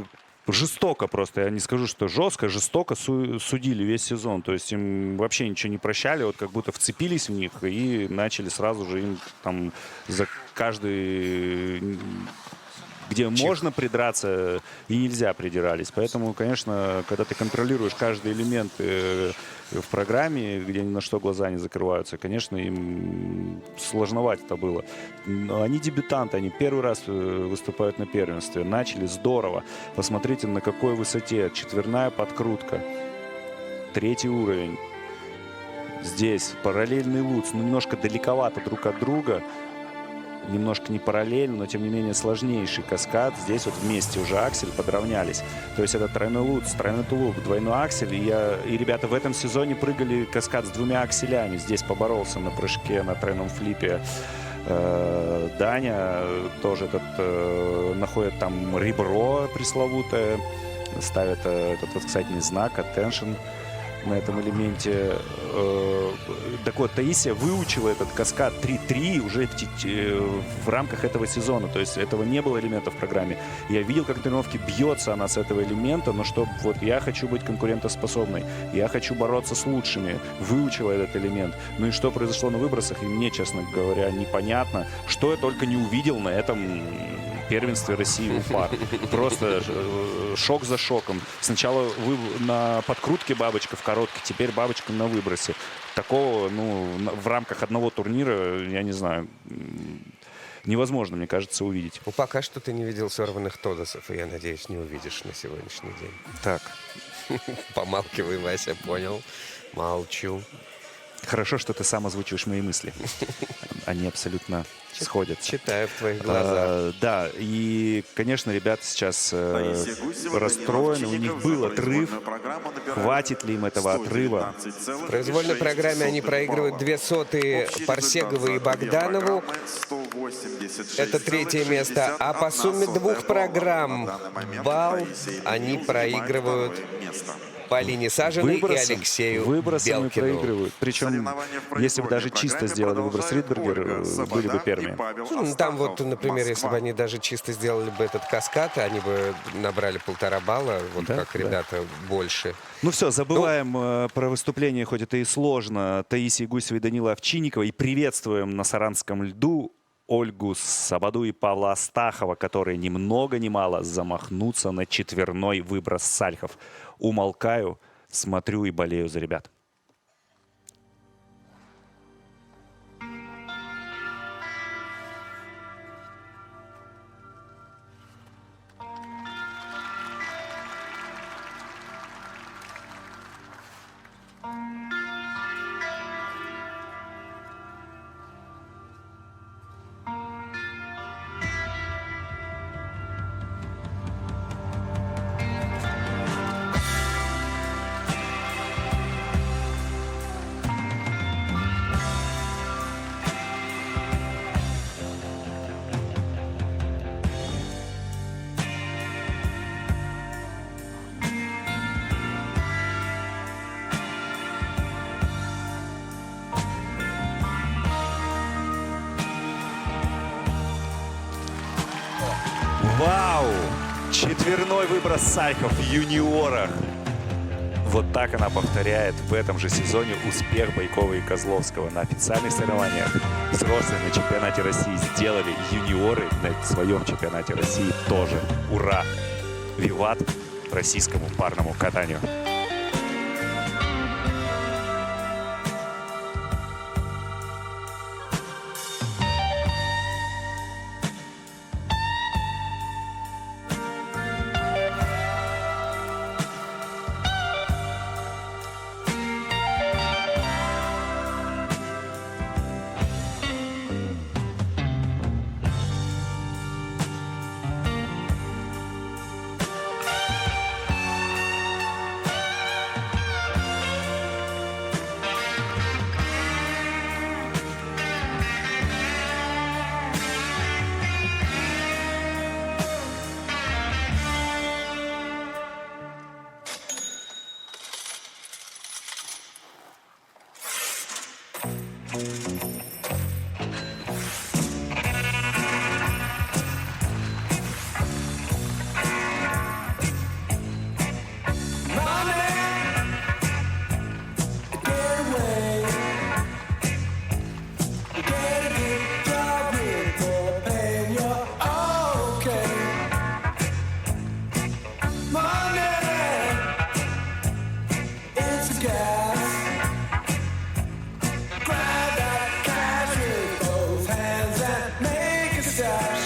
жестоко просто, я не скажу, что жестко, жестоко судили весь сезон. То есть им вообще ничего не прощали, вот как будто вцепились в них и начали сразу же им там за каждый... где можно придраться и нельзя придирались. Поэтому, конечно, когда ты контролируешь каждый элемент в программе, где ни на что глаза не закрываются, конечно, им сложновато это было. Но они дебютанты, они первый раз выступают на первенстве. Начали здорово. Посмотрите, на какой высоте. Четверная подкрутка. 3-й уровень. Здесь параллельный луц. Ну, немножко далековато друг от друга. Немножко не параллельно, но тем не менее сложнейший каскад. Здесь вот вместе уже аксель подравнялись. То есть это тройной луц, тройной тулуп, двойной аксель. И ребята в этом сезоне прыгали каскад с 2 акселями. Здесь поборолся на прыжке, на тройном флипе Даня. Тоже находит там ребро пресловутое. Ставит этот восклицательный знак, attention на этом элементе. Так вот, Таисия выучила этот каскад 3-3 уже в рамках этого сезона. То есть этого не было элемента в программе. Я видел, как в тренировке бьется она с этого элемента, но что вот я хочу быть конкурентоспособной, я хочу бороться с лучшими. Выучила этот элемент. Ну и что произошло на выбросах, и мне, честно говоря, непонятно. Что я только не увидел на этом первенстве России у пар. Просто шок за шоком. Сначала на подкрутке бабочка в короткой, теперь бабочка на выбросе. Такого, ну, в рамках одного турнира, я не знаю, невозможно, мне кажется, увидеть. Ну, пока что ты не видел сорванных тодосов, и я надеюсь, не увидишь на сегодняшний день. Так, Помалкивай, Вася, понял. Молчу. хорошо, что ты сам озвучиваешь мои мысли. Они абсолютно сходятся. Читаю в твоих глазах. Да, и, конечно, ребята сейчас Таисия Гусева, расстроены, Даниил у них Овчинников был за отрыв. произвольную программу набирают Хватит ли им этого отрыва? 119,6 В произвольной программе они проигрывают 2 соты Общий Парсеговой и результат за две Богданову. программы 186,61. Это 3-е место. А по сумме 2 программ На данный момент балл Таисия они Гусева проигрывают занимает 2-е место. Полине Сажиной и Алексею выбросами Белкину. проигрывают. Причем, Соревнования в если бы даже произвольной чисто программе сделали выброс продолжают Ридбергер, Ольга Сабадан были бы и первыми. Павел Ну, там вот, Астахов, например, если Москва. бы они даже чисто сделали бы этот каскад, они бы набрали 1,5 балла, вот Да, как да. ребята больше. Ну все, забываем про выступление, хоть это и сложно, Таисии Гусевой и Данила Овчинникова. И приветствуем на Саранском льду Ольгу Сабаду и Павла Астахова, которые ни много ни мало замахнутся на четверной выброс сальхов. Умолкаю, смотрю и болею за ребят. Вау! Четверной выброс сальхов в юниорах. Вот так она повторяет в этом же сезоне успех Байкова и Козловского. На официальных соревнованиях взрослые на чемпионате России сделали, юниоры на своем чемпионате России тоже. Ура! Виват российскому парному катанию. press the gas. Grab that cash with both hands and make a stash.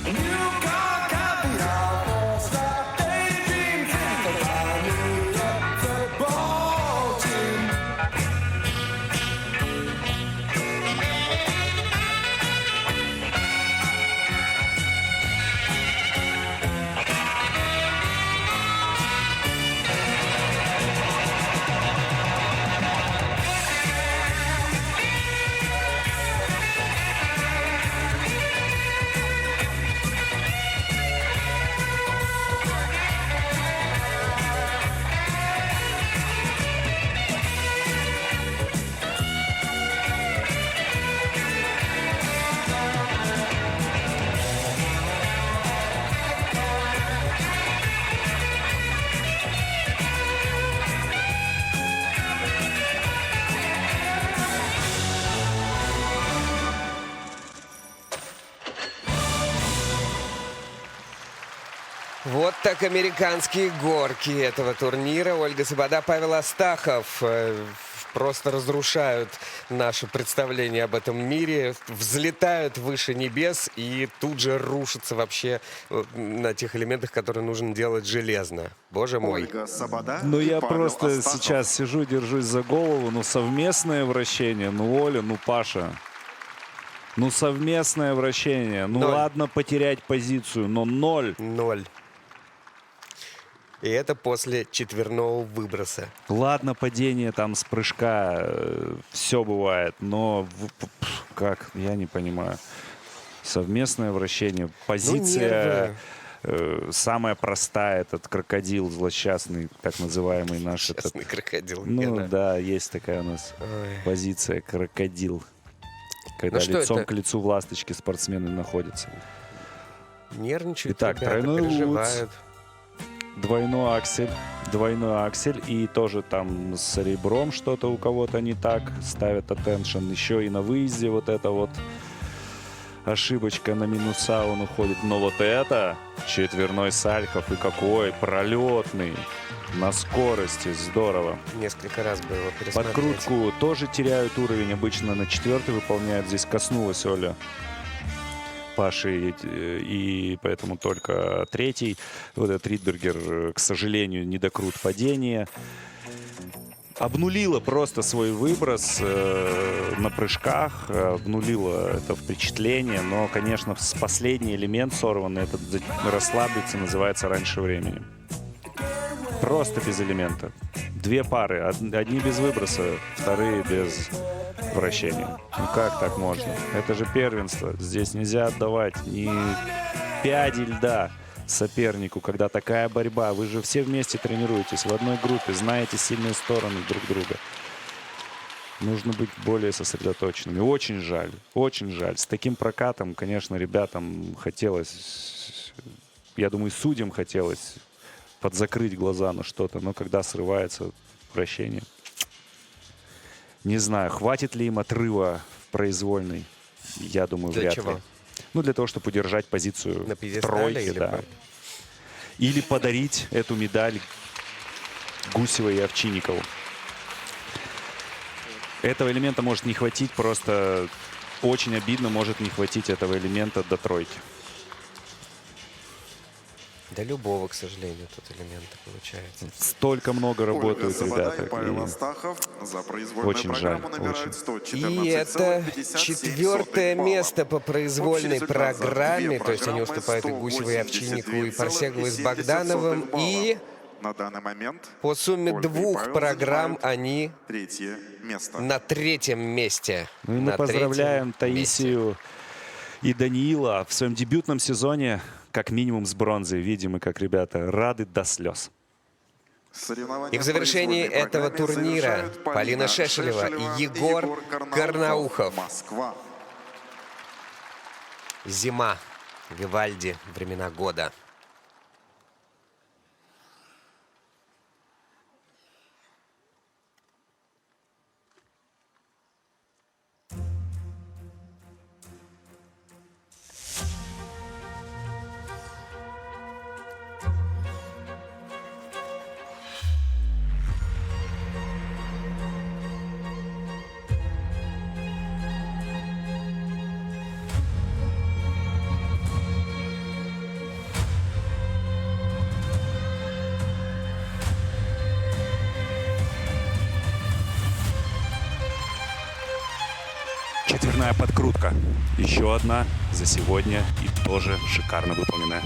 A new car can't be our first stop. Daydream, think about New York football team. Вот так американские горки этого турнира. Ольга Сабада, Павел Астахов просто разрушают наше представление об этом мире, взлетают выше небес и тут же рушатся вообще на тех элементах, которые нужно делать железно. Боже мой. Ольга Сабада Ну, и я Павел просто Астахов. сейчас сижу, держусь за голову. Ну, совместное вращение. Ну, Оля, ну, Паша. Ну, совместное вращение. Ну, 0. ладно потерять позицию, но 0. 0. И это после четверного выброса. Ладно падение там с прыжка. Все бывает. Но как? Я не понимаю. Совместное вращение. Позиция... самая простая, этот крокодил злосчастный, так называемый наш. Честный крокодил. Ну Гена. да, есть такая у нас Ой. позиция крокодил. Когда Ну что лицом это? к лицу в ласточке спортсмены находятся. Нервничают Итак, ребята, тройной переживают. Двойной аксель. И тоже там с ребром что-то у кого-то не так. Ставят атtention. Еще и на выезде вот это вот ошибочка на минуса он уходит. Но вот это четверной Сальхов и какой пролетный. На скорости. Здорово. Несколько раз бы его пересмотреть. Подкрутку тоже теряют уровень. Обычно на 4-й выполняют. Здесь коснулась Оля Паши. И поэтому только 3-й. Вот этот Ридбергер, к сожалению, недокрут падения. Обнулила просто свой выброс на прыжках. Обнулила это впечатление. Но, конечно, последний элемент сорванный, этот расслабиться, называется раньше времени. Просто без элемента. Две пары. Одни без выброса, вторые без вращения. Ну как так можно? Это же первенство. Здесь нельзя отдавать ни пяди льда сопернику, когда такая борьба. Вы же все вместе тренируетесь в одной группе, знаете сильные стороны друг друга. Нужно быть более сосредоточенными. Очень жаль, очень жаль. С таким прокатом, конечно, ребятам хотелось, я думаю, судьям хотелось подзакрыть глаза на что-то, но когда срывается вращение. Не знаю, хватит ли им отрыва в произвольной. Я думаю, Для вряд чего? ли. Ну, для того, чтобы удержать позицию На в пьедестале тройке, или да. по- Или подарить эту медаль Гусевой и Овчинникову. Этого элемента может не хватить, просто очень обидно может не хватить этого элемента до тройки. Да любого, к сожалению, тут элемента получается. Столько много Ольга работают Сабада ребята. и Павел И Астахов за произвольную Очень жаль, программу набирают очень. 114,57 И это четвертое балла. место по произвольной Общий результат за программе. две То есть они программы уступают и Гусевой, и Овчинникову, и Парсеговой с Богдановым. 162,77 И балла. На данный момент по сумме Ольга и двух Павел программ занимают они третье место. на третьем месте. Ну и мы На поздравляем третьем месте. Таисию и Даниила в своем дебютном сезоне, как минимум с бронзой. Видим, и как ребята рады до слез. Соревнования И в завершении произвольной этого программе турнира завершают Полина Шешелева и Егор Карнаухов. Москва. Зима. Вивальди. Времена года. Четверная подкрутка. Еще одна за сегодня и тоже шикарно выполненная.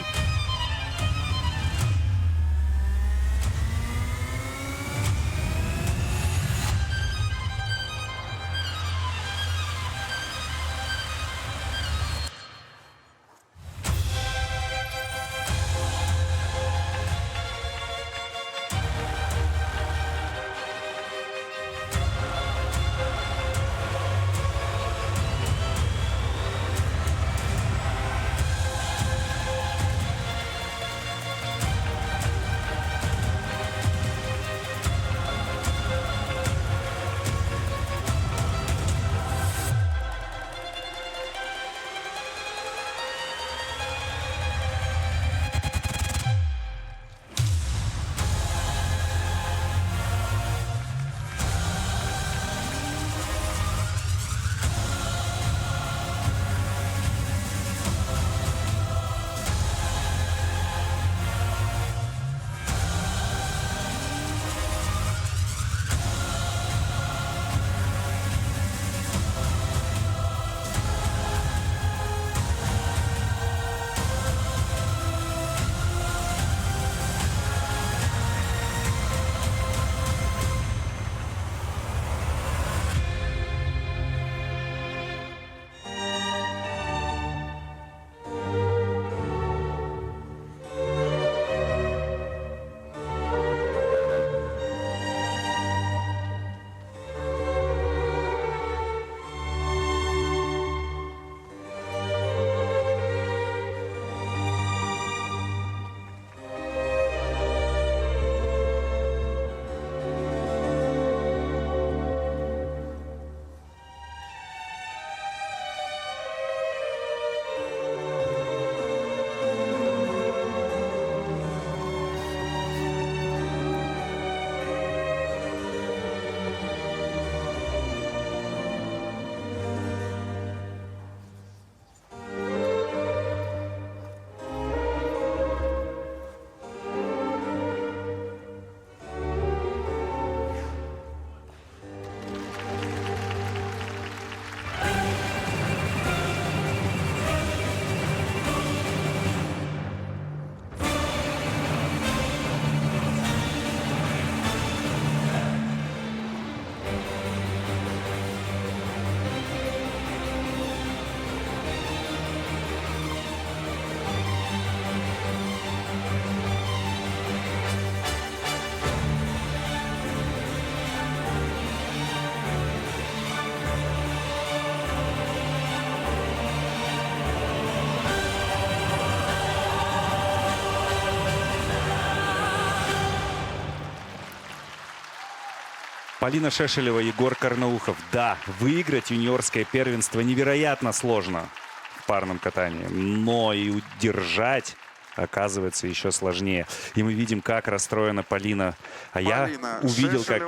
Полина Шешелева, Егор Карнаухов. Да, выиграть юниорское первенство невероятно сложно в парном катании, но и удержать оказывается еще сложнее. И мы видим, как расстроена Полина. А я увидел, как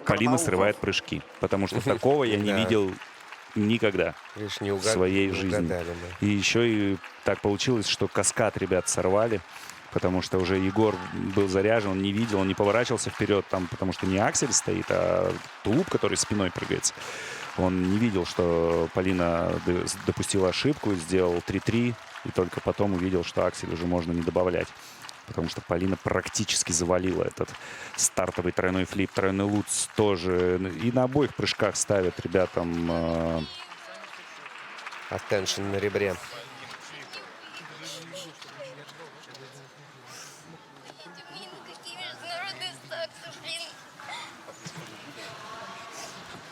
Полина срывает прыжки, потому что такого я не видел никогда в своей жизни. И еще и так получилось, что каскад ребят сорвали, потому что уже Егор был заряжен, он не видел, он не поворачивался вперед, там, потому что не аксель стоит, а тулуп, который спиной прыгается. Он не видел, что Полина допустила ошибку, сделал 3-3, и только потом увидел, что аксель уже можно не добавлять. Потому что Полина практически завалила этот стартовый тройной флип, тройной лутс тоже. И на обоих прыжках ставят ребятам... Attention на ребре.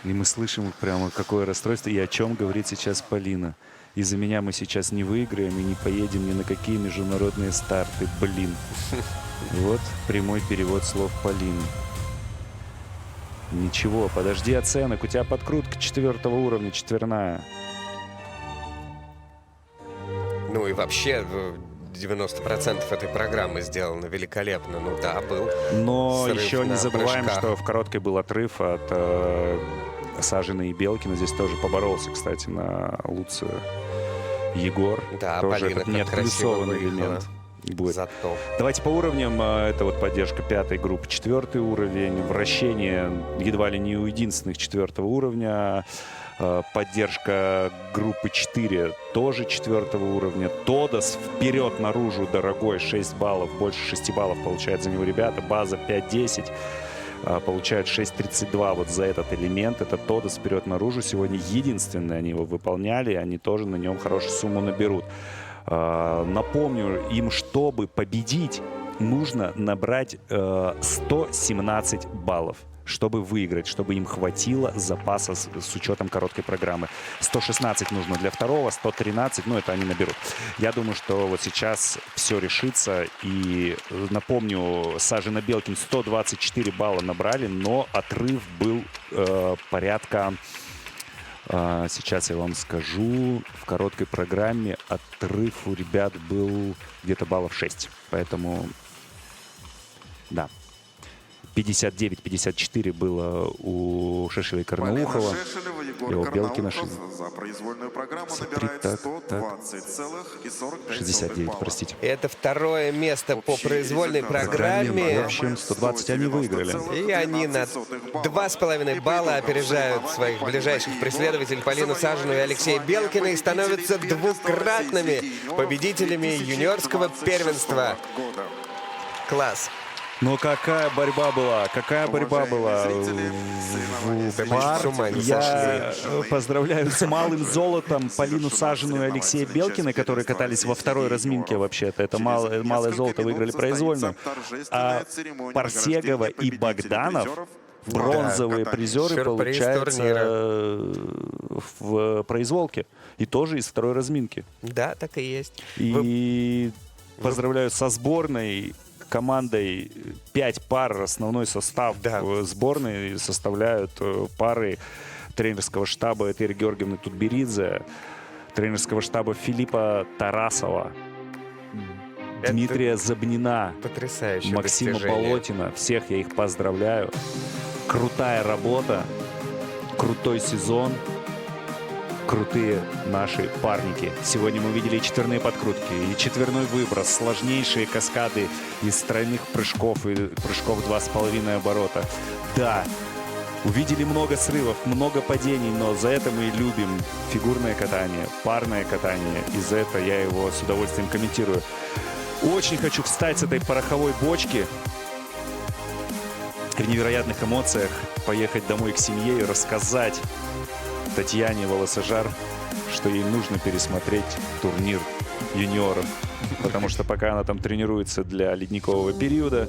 И мы слышим прямо какое расстройство и о чем говорит сейчас Полина. Из-за меня мы сейчас не выиграем и не поедем ни на какие международные старты. Блин. Вот прямой перевод слов Полины. Ничего, подожди оценок. У тебя подкрутка 4-го уровня, четверная. Ну и вообще 90% этой программы сделано великолепно. Ну да, был. Но срыв еще не на забываем, прыжках. что в короткой был отрыв от Сажиной и Белкина. Здесь тоже поборолся, кстати, на лутце Егор. Да, тоже Полина этот как красиво неотплюсованный выехала. элемент. будет. Зато. Давайте по уровням. Это вот поддержка 5-й группы, 4-й уровень. Вращение едва ли не у единственных 4-го уровня. Поддержка группы 4 тоже 4-го уровня. Тодос вперед наружу, дорогой, 6 баллов. Больше 6 баллов получают за него ребята. База 5-10. Получают 6.32 вот за этот элемент. Это Тодос вперед наружу. Сегодня единственное они его выполняли. Они тоже на нем хорошую сумму наберут. Напомню, им, чтобы победить, нужно набрать 117 баллов, чтобы выиграть, чтобы им хватило запаса с учетом короткой программы. 116 нужно для второго, 113, ну это они наберут. Я думаю, что вот сейчас все решится. И напомню, Сажина Белкин 124 балла набрали, но отрыв был порядка... Сейчас я вам скажу. В короткой программе отрыв у ребят был где-то баллов 6. Поэтому, да. 59-54 было у Шешеля и Карнаухова. Полина Шешелева, Егор И у Белкина Карнаухов за произвольную программу Смотри, набирает так, 120,45 69, балла. простите. Это второе место по Общий произвольной результат программе. В общем, 120 они выиграли. И они на 2,5 балла опережают своих ближайших преследователей Полину Сажину и Алексея Белкина и становятся двукратными победителями юниорского первенства. Класс. Но какая борьба была, какая борьба была. С ума не Я поздравляю с малым золотом Полину Сажину и Алексея Белкина, которые катались во второй разминке вообще-то. Это малое золото выиграли произвольную. А Парсегова и Богданов, бронзовые призеры, Сюрприз получается, в произволке. И тоже из второй разминки. Да, так и есть. И поздравляю со сборной. Командой 5 пар, основной состав сборной составляют пары тренерского штаба Этери Георгиевны Тутберидзе, тренерского штаба Филиппа Тарасова, Дмитрия Забнина, Потрясающее Максима достижение. Болотина. Всех я их поздравляю. Крутая работа, крутой сезон. Крутые наши парники. Сегодня мы увидели и четверные подкрутки, и четверной выброс, сложнейшие каскады из тройных прыжков и прыжков 2,5 оборота. Да, увидели много срывов, много падений, но за это мы и любим фигурное катание, парное катание, и за это я его с удовольствием комментирую. Очень хочу встать с этой пороховой бочки в невероятных эмоциях, поехать домой к семье и рассказать Татьяне Волосожар, что ей нужно пересмотреть турнир юниоров. Потому что пока она там тренируется для ледникового периода,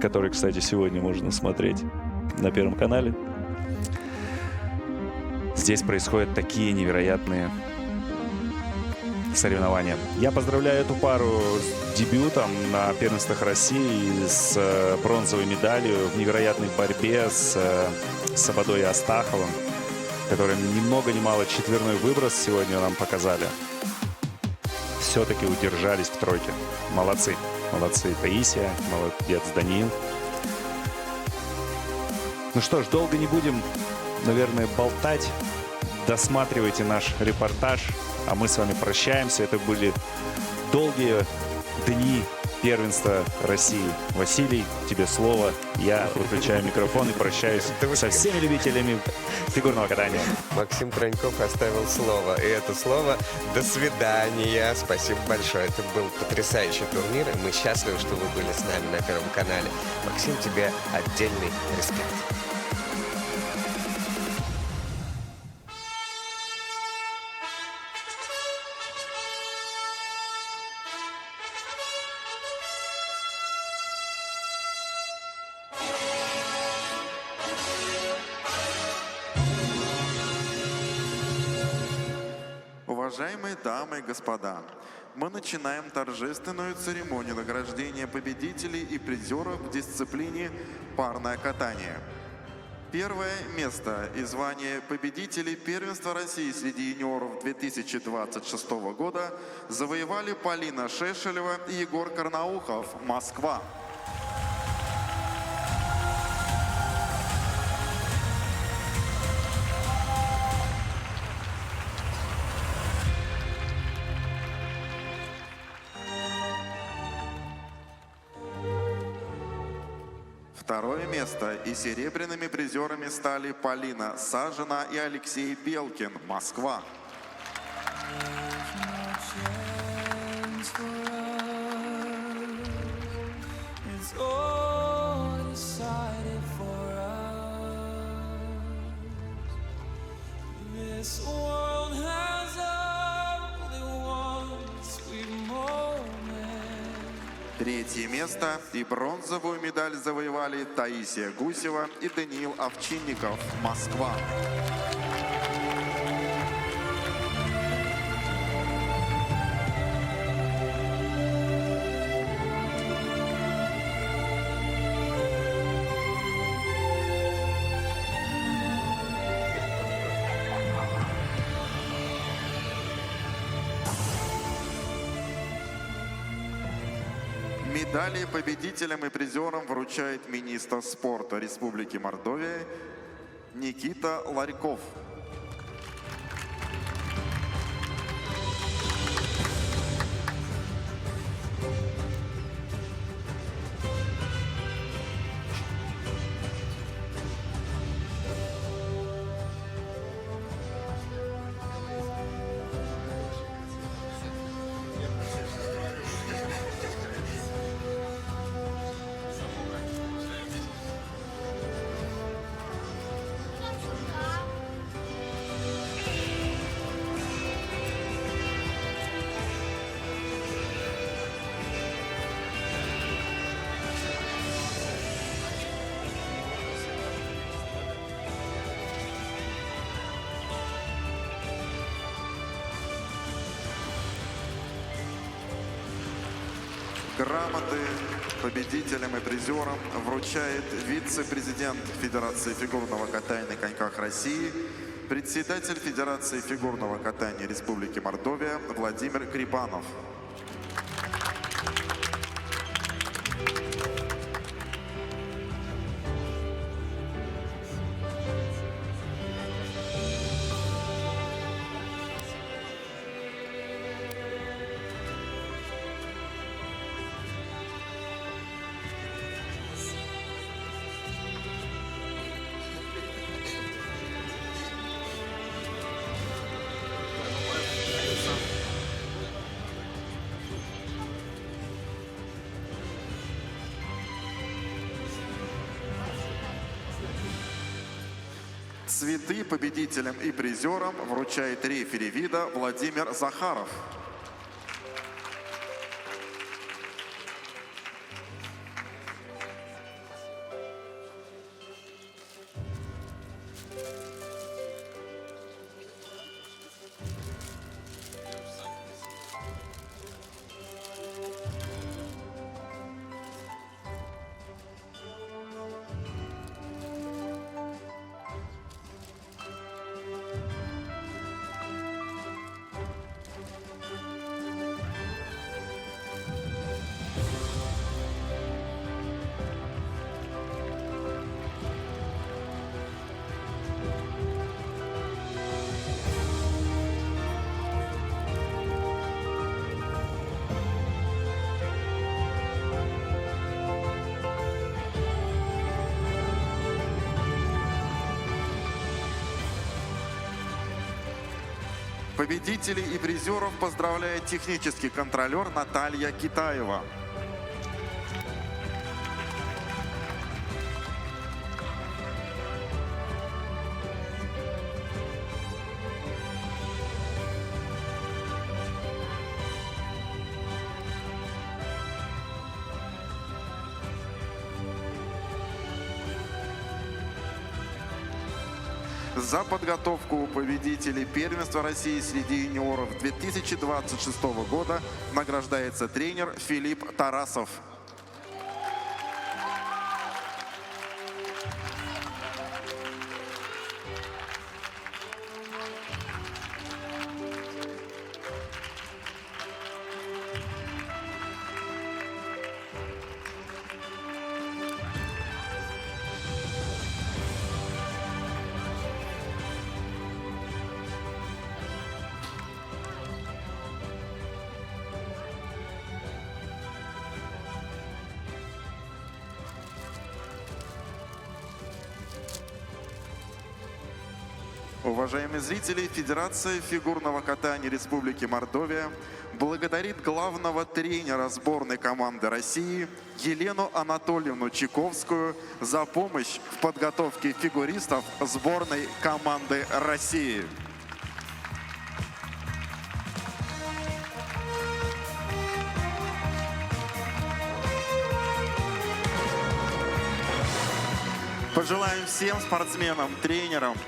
который, кстати, сегодня можно смотреть на Первом канале, здесь происходят такие невероятные соревнования. Я поздравляю эту пару с дебютом на первенствах России, с бронзовой медалью в невероятной борьбе с Сабадой и Астаховым, которые ни много ни мало четверной выброс сегодня нам показали. Все-таки удержались в тройке. Молодцы. Молодцы Таисия, молодец Даниил. Ну что ж, долго не будем, наверное, болтать. Досматривайте наш репортаж, а мы с вами прощаемся. Это были долгие дни первенства России. Василий, тебе слово. Я выключаю микрофон и прощаюсь со всеми любителями фигурного катания. Максим Троньков оставил слово. И это слово «До свидания». Спасибо большое. Это был потрясающий турнир. И мы счастливы, что вы были с нами на Первом канале. Максим, тебе отдельный респект. Уважаемые дамы и господа, мы начинаем торжественную церемонию награждения победителей и призеров в дисциплине парное катание. Первое место и звание победителей первенства России среди юниоров 2026 года завоевали Полина Шешелева и Егор Карнаухов, Москва. Второе место и серебряными призерами стали Полина Сажина и Алексей Белкин, Москва. It's all decided for us. This world has only one sweet moment. Третье место и бронзовую медаль завоевали Таисия Гусева и Даниил Овчинников, Москва. Медали победителям и призерам вручает министр спорта Республики Мордовия Никита Ларьков. Грамоты победителям и призерам вручает вице-президент Федерации фигурного катания на коньках России, председатель Федерации фигурного катания Республики Мордовия Владимир Крипанов. Цветы победителям и призерам вручает рефери вида Владимир Захаров. Победителей и призеров поздравляет технический контролер Наталья Китаева. За подготовку победителей первенства России среди юниоров 2026 года награждается тренер Филипп Тарасов. Уважаемые зрители, Федерация фигурного катания Республики Мордовия благодарит главного тренера сборной команды России Елену Анатольевну Чайковскую за помощь в подготовке фигуристов сборной команды России. Пожелаем всем спортсменам, тренерам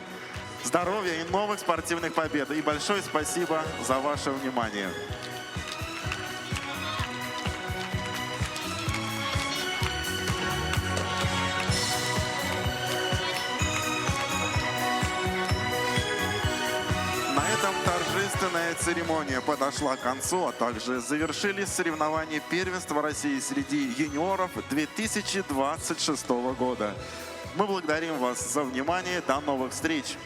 здоровья и новых спортивных побед. И большое спасибо за ваше внимание. На этом торжественная церемония подошла к концу, а также завершились соревнования первенства России среди юниоров 2026 года. Мы благодарим вас за внимание. До новых встреч!